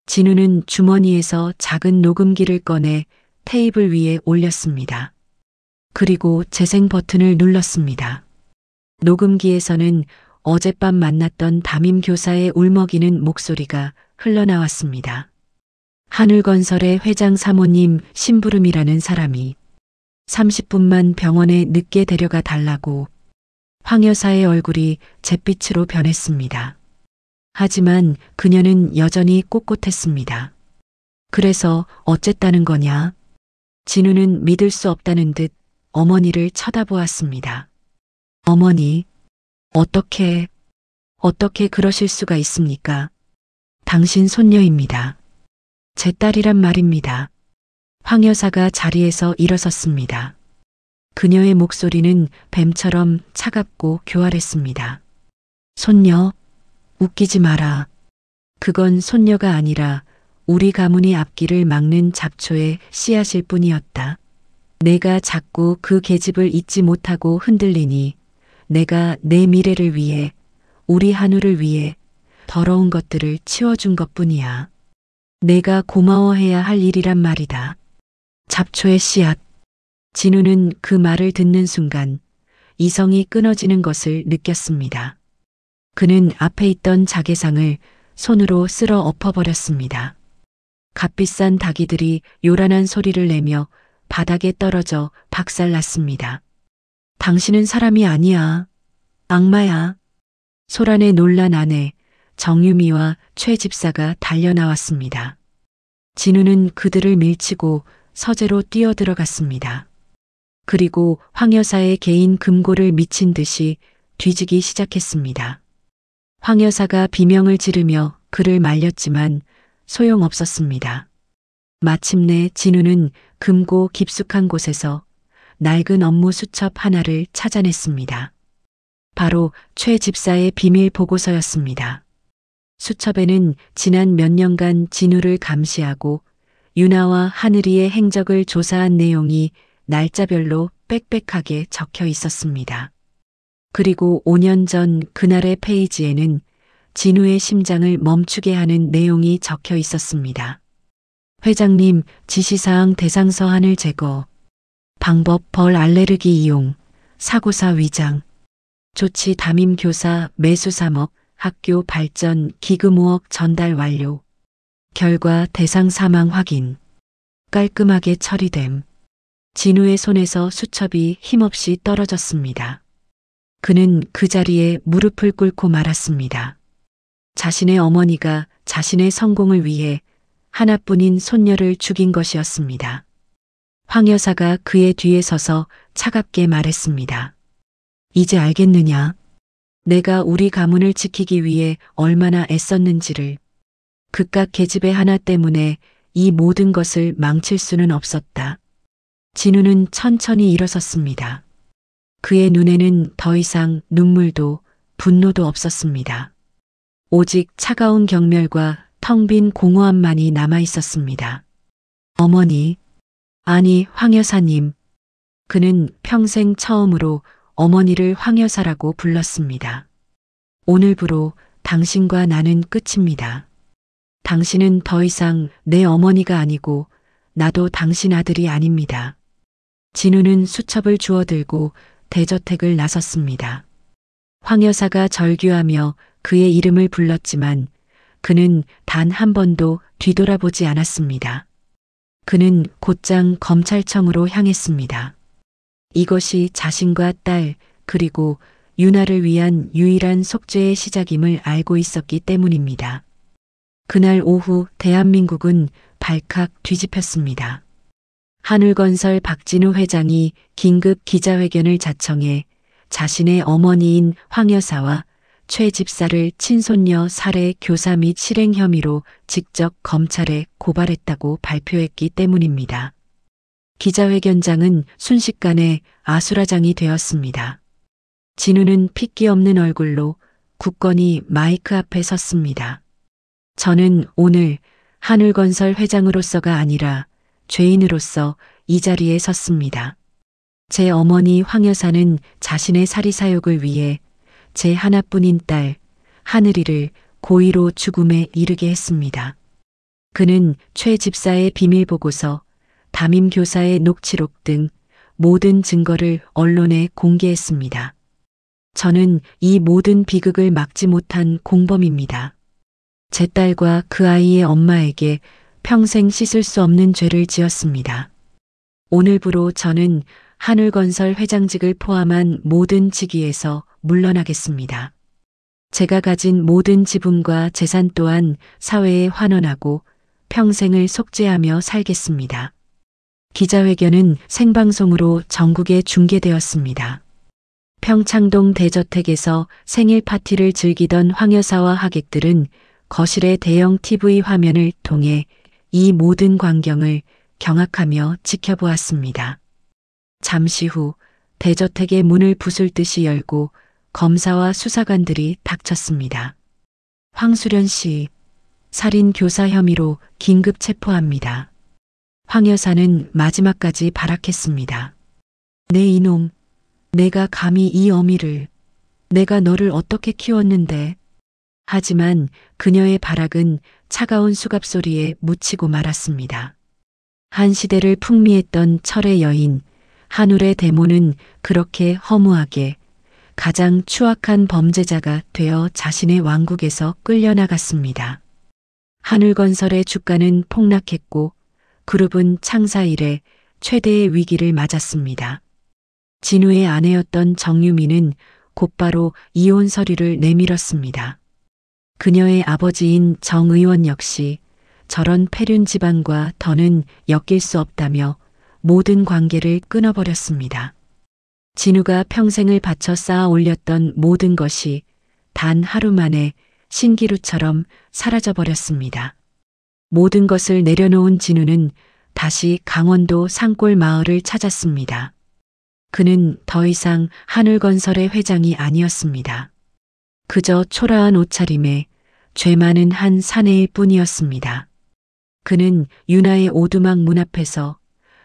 진우는 주머니에서 작은 녹음기를 꺼내 테이블 위에 올렸습니다. 그리고 재생 버튼을 눌렀습니다. 녹음기에서는 어젯밤 만났던 담임 교사의 울먹이는 목소리가 흘러나왔습니다. 하늘건설의 회장 사모님 심부름이라는 사람이 30분만 병원에 늦게 데려가 달라고. 황 여사의 얼굴이 잿빛으로 변했습니다. 하지만 그녀는 여전히 꼿꼿했습니다. 그래서 어쨌다는 거냐? 진우는 믿을 수 없다는 듯 어머니를 쳐다보았습니다. 어머니, 어떻게 그러실 수가 있습니까? 당신 손녀입니다. 제 딸이란 말입니다. 황 여사가 자리에서 일어섰습니다. 그녀의 목소리는 뱀처럼 차갑고 교활했습니다. 손녀, 웃기지 마라. 그건 손녀가 아니라 우리 가문의 앞길을 막는 잡초의 씨앗일 뿐이었다. 내가 자꾸 그 계집을 잊지 못하고 흔들리니 내가 내 미래를 위해, 우리 한우를 위해 더러운 것들을 치워준 것뿐이야. 내가 고마워해야 할 일이란 말이다. 잡초의 씨앗. 진우는 그 말을 듣는 순간 이성이 끊어지는 것을 느꼈습니다. 그는 앞에 있던 자개상을 손으로 쓸어 엎어버렸습니다. 값비싼 닭이들이 요란한 소리를 내며 바닥에 떨어져 박살났습니다. 당신은 사람이 아니야. 악마야. 소란에 놀란 아내 정유미와 최 집사가 달려나왔습니다. 진우는 그들을 밀치고 서재로 뛰어들어갔습니다. 그리고 황 여사의 개인 금고를 미친 듯이 뒤지기 시작했습니다. 황 여사가 비명을 지르며 그를 말렸지만 소용없었습니다. 마침내 진우는 금고 깊숙한 곳에서 낡은 업무 수첩 하나를 찾아냈습니다. 바로 최 집사의 비밀 보고서였습니다. 수첩에는 지난 몇 년간 진우를 감시하고 유나와 하늘이의 행적을 조사한 내용이 날짜별로 빽빽하게 적혀 있었습니다. 그리고 5년 전 그날의 페이지에는 진우의 심장을 멈추게 하는 내용이 적혀 있었습니다. 회장님 지시사항 대상서 하늘 제거, 방법 벌 알레르기 이용, 사고사 위장, 조치 담임 교사 매수 3억, 학교 발전 기금 5억 전달 완료, 결과 대상 사망 확인, 깔끔하게 처리됨. 진우의 손에서 수첩이 힘없이 떨어졌습니다. 그는 그 자리에 무릎을 꿇고 말았습니다. 자신의 어머니가 자신의 성공을 위해 하나뿐인 손녀를 죽인 것이었습니다. 황 여사가 그의 뒤에 서서 차갑게 말했습니다. 이제 알겠느냐? 내가 우리 가문을 지키기 위해 얼마나 애썼는지를. 그깟 계집애 하나 때문에 이 모든 것을 망칠 수는 없었다. 진우는 천천히 일어섰습니다. 그의 눈에는 더 이상 눈물도 분노도 없었습니다. 오직 차가운 경멸과 텅 빈 공허함만이 남아 있었습니다. 어머니, 아니 황 여사님. 그는 평생 처음으로 어머니를 황 여사라고 불렀습니다. 오늘부로 당신과 나는 끝입니다. 당신은 더 이상 내 어머니가 아니고 나도 당신 아들이 아닙니다. 진우는 수첩을 주워들고 대저택을 나섰습니다. 황 여사가 절규하며 그의 이름을 불렀지만 그는 단 한 번도 뒤돌아보지 않았습니다. 그는 곧장 검찰청으로 향했습니다. 이것이 자신과 딸 그리고 유나를 위한 유일한 속죄의 시작임을 알고 있었기 때문입니다. 그날 오후 대한민국은 발칵 뒤집혔습니다. 한울건설 박진우 회장이 긴급 기자회견을 자청해 자신의 어머니인 황 여사와 최 집사를 친손녀 살해 교사 및 실행 혐의로 직접 검찰에 고발했다고 발표했기 때문입니다. 기자회견장은 순식간에 아수라장이 되었습니다. 진우는 핏기 없는 얼굴로 굳건히 마이크 앞에 섰습니다. 저는 오늘 한울건설 회장으로서가 아니라 죄인으로서 이 자리에 섰습니다. 제 어머니 황 여사는 자신의 사리사욕을 위해 제 하나뿐인 딸 하늘이를 고의로 죽음에 이르게 했습니다. 그는 최 집사의 비밀 보고서, 담임 교사의 녹취록 등 모든 증거를 언론에 공개했습니다. 저는 이 모든 비극을 막지 못한 공범입니다. 제 딸과 그 아이의 엄마에게 평생 씻을 수 없는 죄를 지었습니다. 오늘부로 저는 한울건설 회장직을 포함한 모든 직위에서 물러나겠습니다. 제가 가진 모든 지분과 재산 또한 사회에 환원하고 평생을 속죄하며 살겠습니다. 기자회견은 생방송으로 전국에 중계되었습니다. 평창동 대저택에서 생일 파티를 즐기던 황 여사와 하객들은 거실의 대형 TV 화면을 통해 이 모든 광경을 경악하며 지켜보았습니다. 잠시 후 대저택의 문을 부술듯이 열고 검사와 수사관들이 닥쳤습니다. 황수련 씨, 살인 교사 혐의로 긴급 체포합니다. 황 여사는 마지막까지 발악했습니다. 내 이놈, 내가 감히 이 어미를, 내가 너를 어떻게 키웠는데. 하지만 그녀의 발악은 차가운 수갑 소리에 묻히고 말았습니다. 한 시대를 풍미했던 철의 여인, 한울의 대모는 그렇게 허무하게 가장 추악한 범죄자가 되어 자신의 왕국에서 끌려나갔습니다. 한울건설의 주가는 폭락했고 그룹은 창사 이래 최대의 위기를 맞았습니다. 진우의 아내였던 정유미는 곧바로 이혼 서류를 내밀었습니다. 그녀의 아버지인 정 의원 역시 저런 폐륜 집안과 더는 엮일 수 없다며 모든 관계를 끊어버렸습니다. 진우가 평생을 바쳐 쌓아 올렸던 모든 것이 단 하루 만에 신기루처럼 사라져버렸습니다. 모든 것을 내려놓은 진우는 다시 강원도 산골 마을을 찾았습니다. 그는 더 이상 하늘건설의 회장이 아니었습니다. 그저 초라한 옷차림에 죄 많은 한 사내일 뿐이었습니다. 그는 유나의 오두막 문 앞에서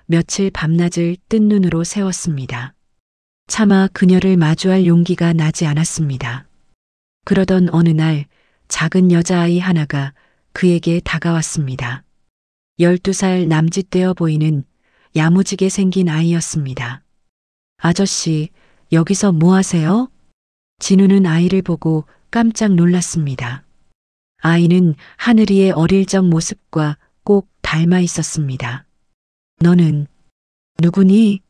며칠 밤낮을 뜬 눈으로 세웠습니다. 차마 그녀를 마주할 용기가 나지 않았습니다. 그러던 어느 날 작은 여자아이 하나가 그에게 다가왔습니다. 12살 남짓되어 보이는 야무지게 생긴 아이였습니다. 아저씨, 여기서 뭐 하세요? 진우는 아이를 보고 깜짝 놀랐습니다. 아이는 하늘이의 어릴 적 모습과 꼭 닮아 있었습니다. 너는 누구니?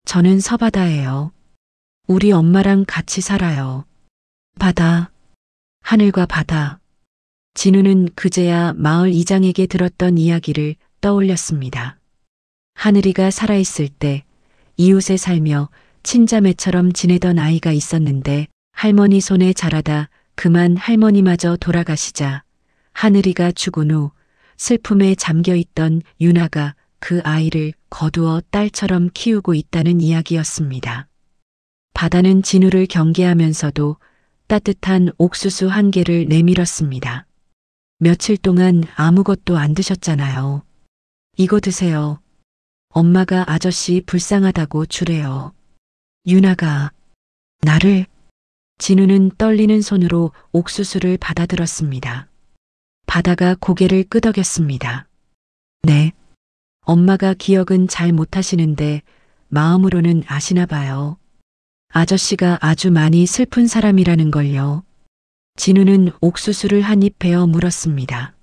저는 서바다예요. 우리 엄마랑 같이 살아요. 바다, 하늘과 바다. 진우는 그제야 마을 이장에게 들었던 이야기를 떠올렸습니다. 하늘이가 살아있을 때 이웃에 살며 친자매처럼 지내던 아이가 있었는데 할머니 손에 자라다 그만 할머니마저 돌아가시자 하늘이가 죽은 후 슬픔에 잠겨있던 유나가 그 아이를 거두어 딸처럼 키우고 있다는 이야기였습니다. 바다는 진우를 경계하면서도 따뜻한 옥수수 한 개를 내밀었습니다. 며칠 동안 아무것도 안 드셨잖아요. 이거 드세요. 엄마가 아저씨 불쌍하다고 주래요. 유나가 나를. 진우는 떨리는 손으로 옥수수를 받아들었습니다. 바다가 고개를 끄덕였습니다. 네. 엄마가 기억은 잘 못하시는데 마음으로는 아시나 봐요. 아저씨가 아주 많이 슬픈 사람이라는 걸요. 진우는 옥수수를 한 입 베어 물었습니다.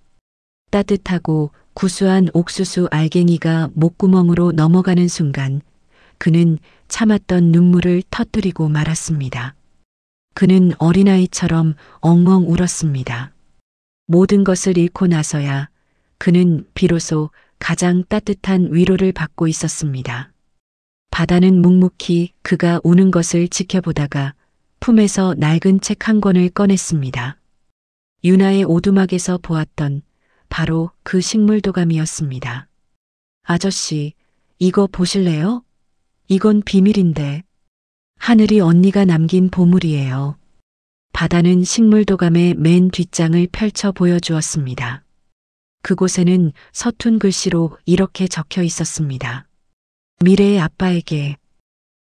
따뜻하고 구수한 옥수수 알갱이가 목구멍으로 넘어가는 순간 그는 참았던 눈물을 터뜨리고 말았습니다. 그는 어린아이처럼 엉엉 울었습니다. 모든 것을 잃고 나서야 그는 비로소 가장 따뜻한 위로를 받고 있었습니다. 바다는 묵묵히 그가 우는 것을 지켜보다가 품에서 낡은 책 한 권을 꺼냈습니다. 유나의 오두막에서 보았던 바로 그 식물도감이었습니다. 아저씨, 이거 보실래요? 이건 비밀인데. 하늘이 언니가 남긴 보물이에요. 바다는 식물도감의 맨 뒷장을 펼쳐 보여주었습니다. 그곳에는 서툰 글씨로 이렇게 적혀 있었습니다. 미래의 아빠에게.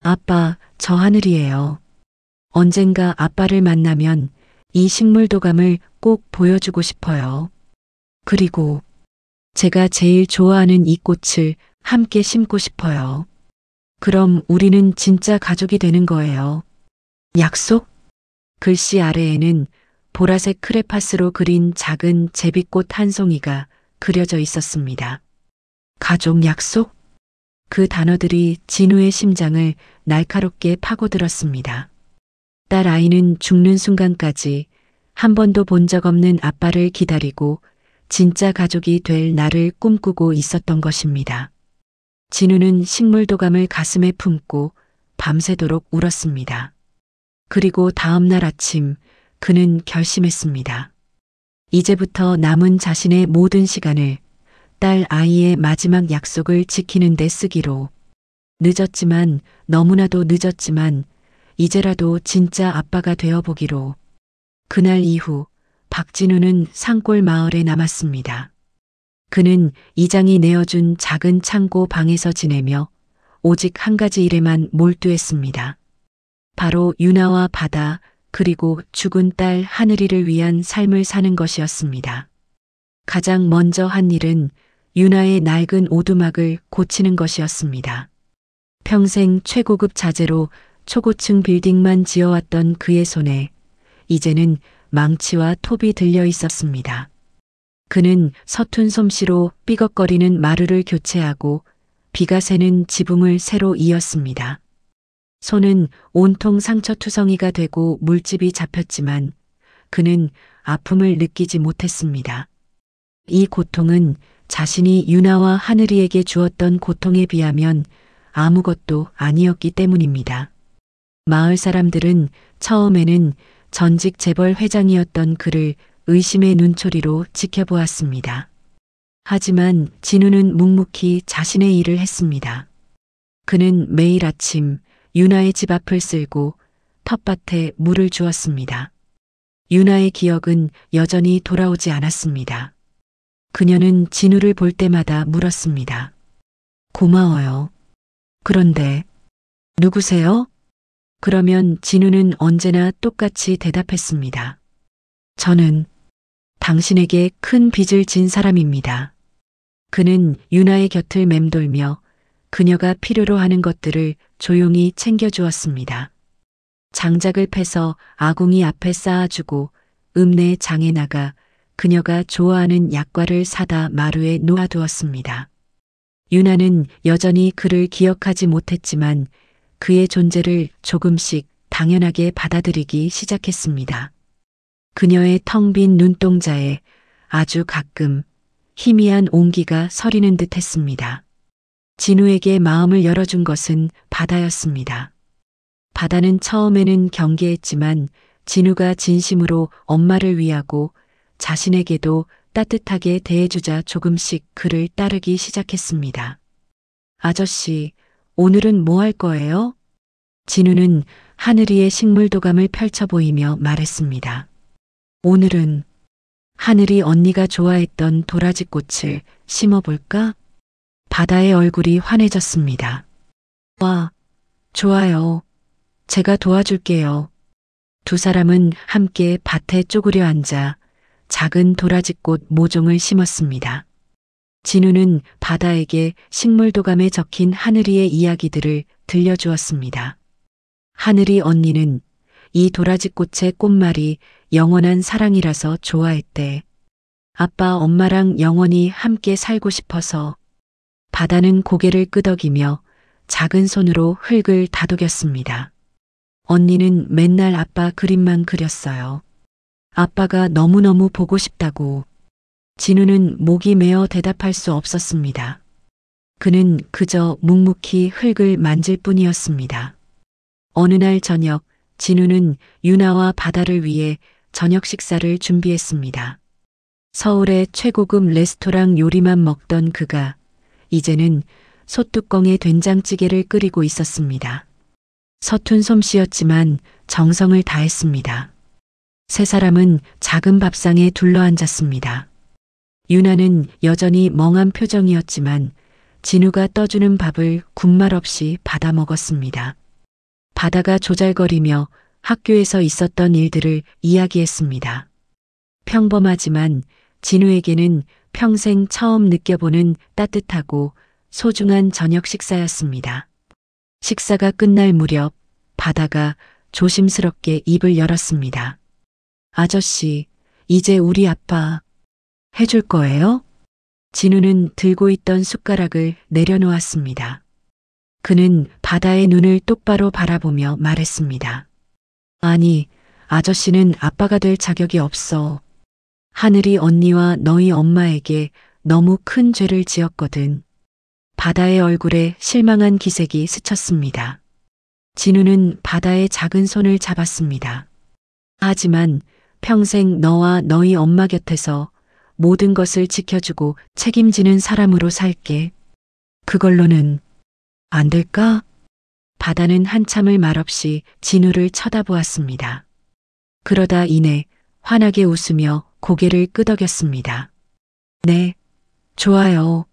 아빠, 저 하늘이에요. 언젠가 아빠를 만나면 이 식물도감을 꼭 보여주고 싶어요. 그리고 제가 제일 좋아하는 이 꽃을 함께 심고 싶어요. 그럼 우리는 진짜 가족이 되는 거예요. 약속? 글씨 아래에는 보라색 크레파스로 그린 작은 제비꽃 한 송이가 그려져 있었습니다. 가족 약속? 그 단어들이 진우의 심장을 날카롭게 파고들었습니다. 딸 아이는 죽는 순간까지 한 번도 본 적 없는 아빠를 기다리고 진짜 가족이 될 날을 꿈꾸고 있었던 것입니다. 진우는 식물도감을 가슴에 품고 밤새도록 울었습니다. 그리고 다음 날 아침 그는 결심했습니다. 이제부터 남은 자신의 모든 시간을 딸 아이의 마지막 약속을 지키는 데 쓰기로. 늦었지만 너무나도 늦었지만 이제라도 진짜 아빠가 되어보기로. 그날 이후 박진우는 산골 마을에 남았습니다. 그는 이장이 내어준 작은 창고 방에서 지내며 오직 한 가지 일에만 몰두했습니다. 바로 유나와 바다 그리고 죽은 딸 하늘이를 위한 삶을 사는 것이었습니다. 가장 먼저 한 일은 유나의 낡은 오두막을 고치는 것이었습니다. 평생 최고급 자재로 초고층 빌딩만 지어왔던 그의 손에 이제는 망치와 톱이 들려 있었습니다. 그는 서툰 솜씨로 삐걱거리는 마루를 교체하고 비가 새는 지붕을 새로 이었습니다. 손은 온통 상처투성이가 되고 물집이 잡혔지만 그는 아픔을 느끼지 못했습니다. 이 고통은 자신이 유나와 하늘이에게 주었던 고통에 비하면 아무것도 아니었기 때문입니다. 마을 사람들은 처음에는 전직 재벌 회장이었던 그를 의심의 눈초리로 지켜보았습니다. 하지만 진우는 묵묵히 자신의 일을 했습니다. 그는 매일 아침 유나의 집 앞을 쓸고 텃밭에 물을 주었습니다. 유나의 기억은 여전히 돌아오지 않았습니다. 그녀는 진우를 볼 때마다 물었습니다. 고마워요. 그런데 누구세요? 그러면 진우는 언제나 똑같이 대답했습니다. 저는 당신에게 큰 빚을 진 사람입니다. 그는 유나의 곁을 맴돌며 그녀가 필요로 하는 것들을 조용히 챙겨주었습니다. 장작을 패서 아궁이 앞에 쌓아주고 읍내 장에 나가 그녀가 좋아하는 약과를 사다 마루에 놓아두었습니다. 유나는 여전히 그를 기억하지 못했지만 그의 존재를 조금씩 당연하게 받아들이기 시작했습니다. 그녀의 텅 빈 눈동자에 아주 가끔 희미한 온기가 서리는 듯 했습니다. 진우에게 마음을 열어준 것은 바다였습니다. 바다는 처음에는 경계했지만 진우가 진심으로 엄마를 위하고 자신에게도 따뜻하게 대해주자 조금씩 그를 따르기 시작했습니다. 아저씨, 오늘은 뭐 할 거예요? 진우는 하늘이의 식물도감을 펼쳐 보이며 말했습니다. 오늘은 하늘이 언니가 좋아했던 도라지꽃을 심어볼까? 바다의 얼굴이 환해졌습니다. 와, 좋아요. 제가 도와줄게요. 두 사람은 함께 밭에 쪼그려 앉아 작은 도라지꽃 모종을 심었습니다. 진우는 바다에게 식물도감에 적힌 하늘이의 이야기들을 들려주었습니다. 하늘이 언니는 이 도라지꽃의 꽃말이 영원한 사랑이라서 좋아했대. 아빠 엄마랑 영원히 함께 살고 싶어서. 바다는 고개를 끄덕이며 작은 손으로 흙을 다독였습니다. 언니는 맨날 아빠 그림만 그렸어요. 아빠가 너무너무 보고 싶다고. 진우는 목이 메어 대답할 수 없었습니다. 그는 그저 묵묵히 흙을 만질 뿐이었습니다. 어느 날 저녁, 진우는 유나와 바다를 위해 저녁 식사를 준비했습니다. 서울의 최고급 레스토랑 요리만 먹던 그가 이제는 솥뚜껑에 된장찌개를 끓이고 있었습니다. 서툰 솜씨였지만 정성을 다했습니다. 세 사람은 작은 밥상에 둘러앉았습니다. 유나는 여전히 멍한 표정이었지만 진우가 떠주는 밥을 군말 없이 받아 먹었습니다. 바다가 조잘거리며 학교에서 있었던 일들을 이야기했습니다. 평범하지만 진우에게는 평생 처음 느껴보는 따뜻하고 소중한 저녁 식사였습니다. 식사가 끝날 무렵 바다가 조심스럽게 입을 열었습니다. 아저씨, 이제 우리 아빠 해줄 거예요? 진우는 들고 있던 숟가락을 내려놓았습니다. 그는 바다의 눈을 똑바로 바라보며 말했습니다. 아니, 아저씨는 아빠가 될 자격이 없어. 하늘이 언니와 너희 엄마에게 너무 큰 죄를 지었거든. 바다의 얼굴에 실망한 기색이 스쳤습니다. 진우는 바다의 작은 손을 잡았습니다. 하지만 평생 너와 너희 엄마 곁에서 모든 것을 지켜주고 책임지는 사람으로 살게. 그걸로는 안 될까? 바다는 한참을 말없이 진우를 쳐다보았습니다. 그러다 이내 환하게 웃으며 고개를 끄덕였습니다. 네, 좋아요.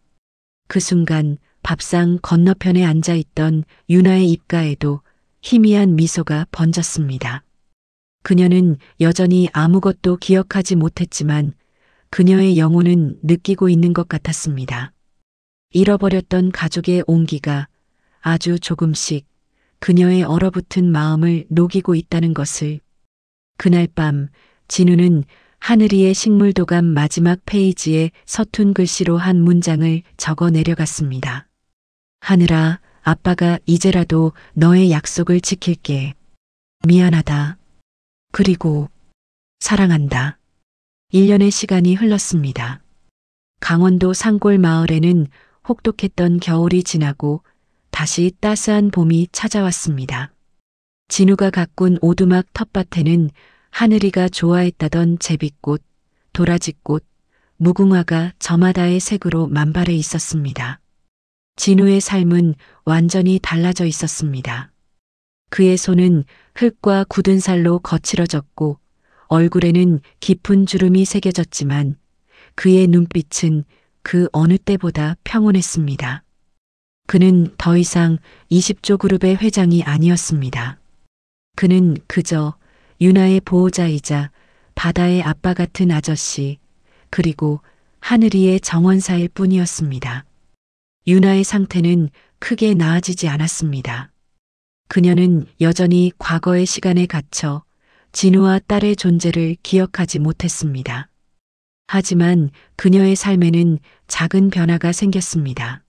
그 순간 밥상 건너편에 앉아있던 유나의 입가에도 희미한 미소가 번졌습니다. 그녀는 여전히 아무것도 기억하지 못했지만 그녀의 영혼은 느끼고 있는 것 같았습니다. 잃어버렸던 가족의 온기가 아주 조금씩 그녀의 얼어붙은 마음을 녹이고 있다는 것을. 그날 밤 진우는 하늘이의 식물도감 마지막 페이지에 서툰 글씨로 한 문장을 적어 내려갔습니다. 하늘아, 아빠가 이제라도 너의 약속을 지킬게. 미안하다. 그리고 사랑한다. 1년의 시간이 흘렀습니다. 강원도 산골 마을에는 혹독했던 겨울이 지나고 다시 따스한 봄이 찾아왔습니다. 진우가 가꾼 오두막 텃밭에는 하늘이가 좋아했다던 제비꽃, 도라지꽃, 무궁화가 저마다의 색으로 만발해 있었습니다. 진우의 삶은 완전히 달라져 있었습니다. 그의 손은 흙과 굳은 살로 거칠어졌고 얼굴에는 깊은 주름이 새겨졌지만 그의 눈빛은 그 어느 때보다 평온했습니다. 그는 더 이상 20조 그룹의 회장이 아니었습니다. 그는 그저 유나의 보호자이자 바다의 아빠 같은 아저씨, 그리고 하늘이의 정원사일 뿐이었습니다. 유나의 상태는 크게 나아지지 않았습니다. 그녀는 여전히 과거의 시간에 갇혀 진우와 딸의 존재를 기억하지 못했습니다. 하지만 그녀의 삶에는 작은 변화가 생겼습니다.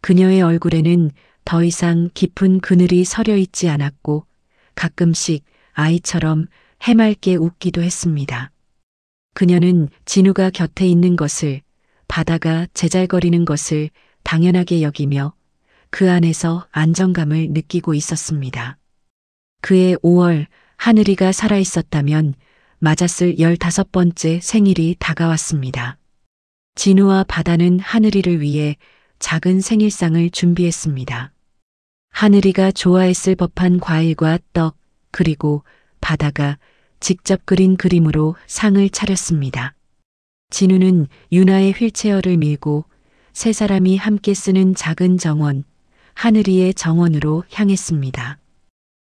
그녀의 얼굴에는 더 이상 깊은 그늘이 서려 있지 않았고 가끔씩 아이처럼 해맑게 웃기도 했습니다. 그녀는 진우가 곁에 있는 것을, 바다가 제잘거리는 것을 당연하게 여기며 그 안에서 안정감을 느끼고 있었습니다. 그의 5월 하늘이가 살아있었다면 맞았을 15번째 생일이 다가왔습니다. 진우와 바다는 하늘이를 위해 작은 생일상을 준비했습니다. 하늘이가 좋아했을 법한 과일과 떡, 그리고 바다가 직접 그린 그림으로 상을 차렸습니다. 진우는 유나의 휠체어를 밀고 세 사람이 함께 쓰는 작은 정원, 하늘이의 정원으로 향했습니다.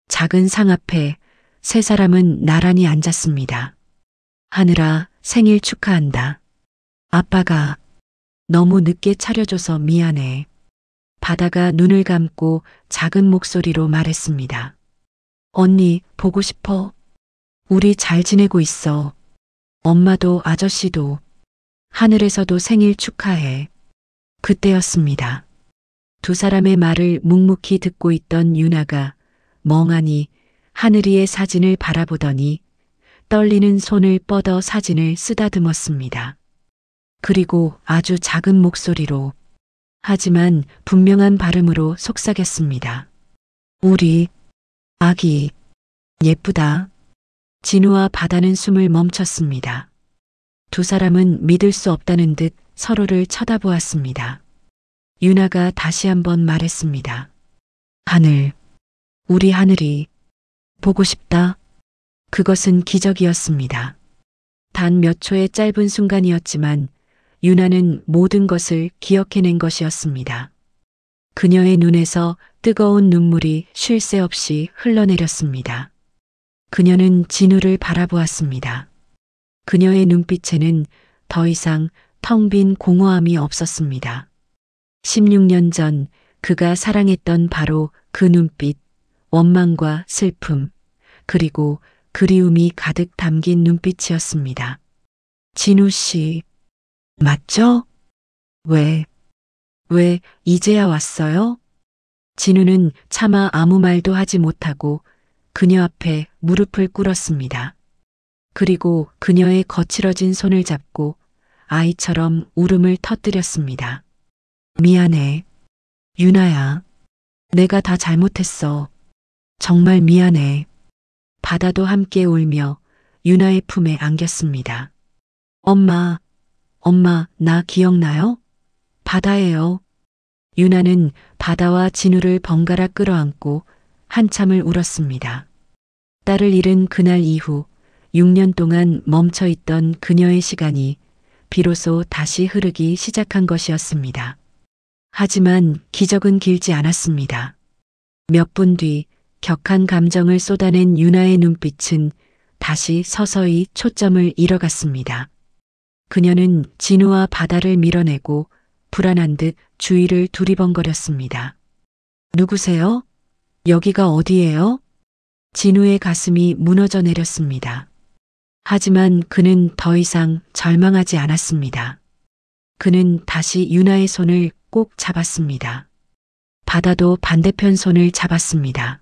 작은 상 앞에 세 사람은 나란히 앉았습니다. 하늘아, 생일 축하한다. 아빠가 너무 늦게 차려줘서 미안해. 바다가 눈을 감고 작은 목소리로 말했습니다. 언니, 보고 싶어. 우리 잘 지내고 있어. 엄마도 아저씨도. 하늘에서도 생일 축하해. 그때였습니다. 두 사람의 말을 묵묵히 듣고 있던 유나가 멍하니 하늘이의 사진을 바라보더니 떨리는 손을 뻗어 사진을 쓰다듬었습니다. 그리고 아주 작은 목소리로, 하지만 분명한 발음으로 속삭였습니다. 우리 아기 예쁘다. 진우와 바다는 숨을 멈췄습니다. 두 사람은 믿을 수 없다는 듯 서로를 쳐다보았습니다. 유나가 다시 한번 말했습니다. 하늘, 우리 하늘이 보고 싶다. 그것은 기적이었습니다. 단 몇 초의 짧은 순간이었지만 유나는 모든 것을 기억해낸 것이었습니다. 그녀의 눈에서 뜨거운 눈물이 쉴 새 없이 흘러내렸습니다. 그녀는 진우를 바라보았습니다. 그녀의 눈빛에는 더 이상 텅 빈 공허함이 없었습니다. 16년 전 그가 사랑했던 바로 그 눈빛, 원망과 슬픔, 그리고 그리움이 가득 담긴 눈빛이었습니다. 진우 씨, 맞죠? 왜 이제야 왔어요? 진우는 차마 아무 말도 하지 못하고 그녀 앞에 무릎을 꿇었습니다. 그리고 그녀의 거칠어진 손을 잡고 아이처럼 울음을 터뜨렸습니다. 미안해. 유나야. 내가 다 잘못했어. 정말 미안해. 바다도 함께 울며 유나의 품에 안겼습니다. 엄마, 나 기억나요? 바다예요. 유나는 바다와 진우를 번갈아 끌어안고 한참을 울었습니다. 딸을 잃은 그날 이후 6년 동안 멈춰있던 그녀의 시간이 비로소 다시 흐르기 시작한 것이었습니다. 하지만 기적은 길지 않았습니다. 몇 분 뒤 격한 감정을 쏟아낸 유나의 눈빛은 다시 서서히 초점을 잃어갔습니다. 그녀는 진우와 바다를 밀어내고 불안한 듯 주위를 두리번거렸습니다. 누구세요? 여기가 어디예요? 진우의 가슴이 무너져 내렸습니다. 하지만 그는 더 이상 절망하지 않았습니다. 그는 다시 유나의 손을 꼭 잡았습니다. 바다도 반대편 손을 잡았습니다.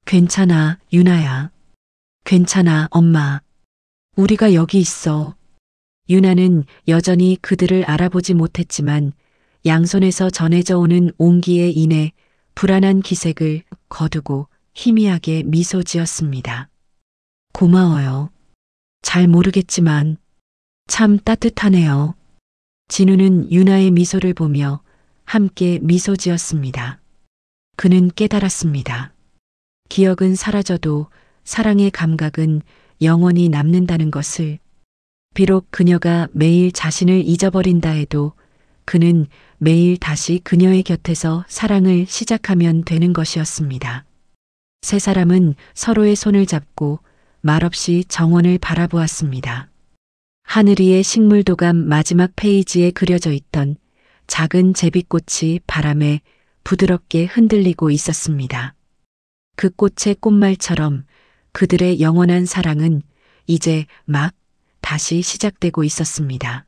괜찮아, 유나야. 괜찮아, 엄마. 우리가 여기 있어. 유나는 여전히 그들을 알아보지 못했지만 양손에서 전해져 오는 온기에 인해 불안한 기색을 거두고 희미하게 미소 지었습니다. 고마워요. 잘 모르겠지만 참 따뜻하네요. 진우는 유나의 미소를 보며 함께 미소 지었습니다. 그는 깨달았습니다. 기억은 사라져도 사랑의 감각은 영원히 남는다는 것을. 비록 그녀가 매일 자신을 잊어버린다 해도 그는 매일 다시 그녀의 곁에서 사랑을 시작하면 되는 것이었습니다. 세 사람은 서로의 손을 잡고 말없이 정원을 바라보았습니다. 하늘 위의 식물도감 마지막 페이지에 그려져 있던 작은 제비꽃이 바람에 부드럽게 흔들리고 있었습니다. 그 꽃의 꽃말처럼 그들의 영원한 사랑은 이제 막 다시 시작되고 있었습니다.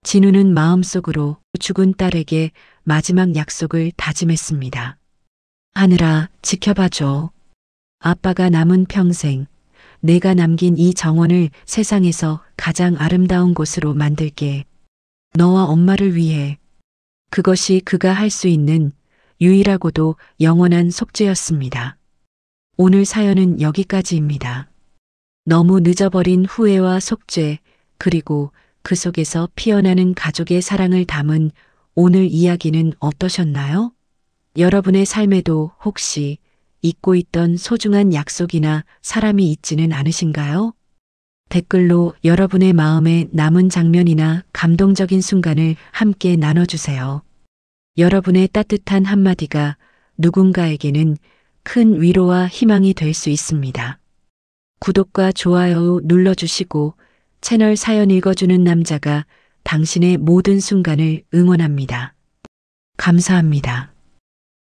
진우는 마음속으로 죽은 딸에게 마지막 약속을 다짐했습니다. 하늘아, 지켜봐줘. 아빠가 남은 평생 내가 남긴 이 정원을 세상에서 가장 아름다운 곳으로 만들게. 너와 엄마를 위해. 그것이 그가 할 수 있는 유일하고도 영원한 속죄였습니다. 오늘 사연은 여기까지입니다. 너무 늦어버린 후회와 속죄, 그리고 그 속에서 피어나는 가족의 사랑을 담은 오늘 이야기는 어떠셨나요? 여러분의 삶에도 혹시 잊고 있던 소중한 약속이나 사람이 있지는 않으신가요? 댓글로 여러분의 마음에 남은 장면이나 감동적인 순간을 함께 나눠주세요. 여러분의 따뜻한 한마디가 누군가에게는 큰 위로와 희망이 될 수 있습니다. 구독과 좋아요 눌러주시고 채널 사연 읽어주는 남자가 당신의 모든 순간을 응원합니다. 감사합니다.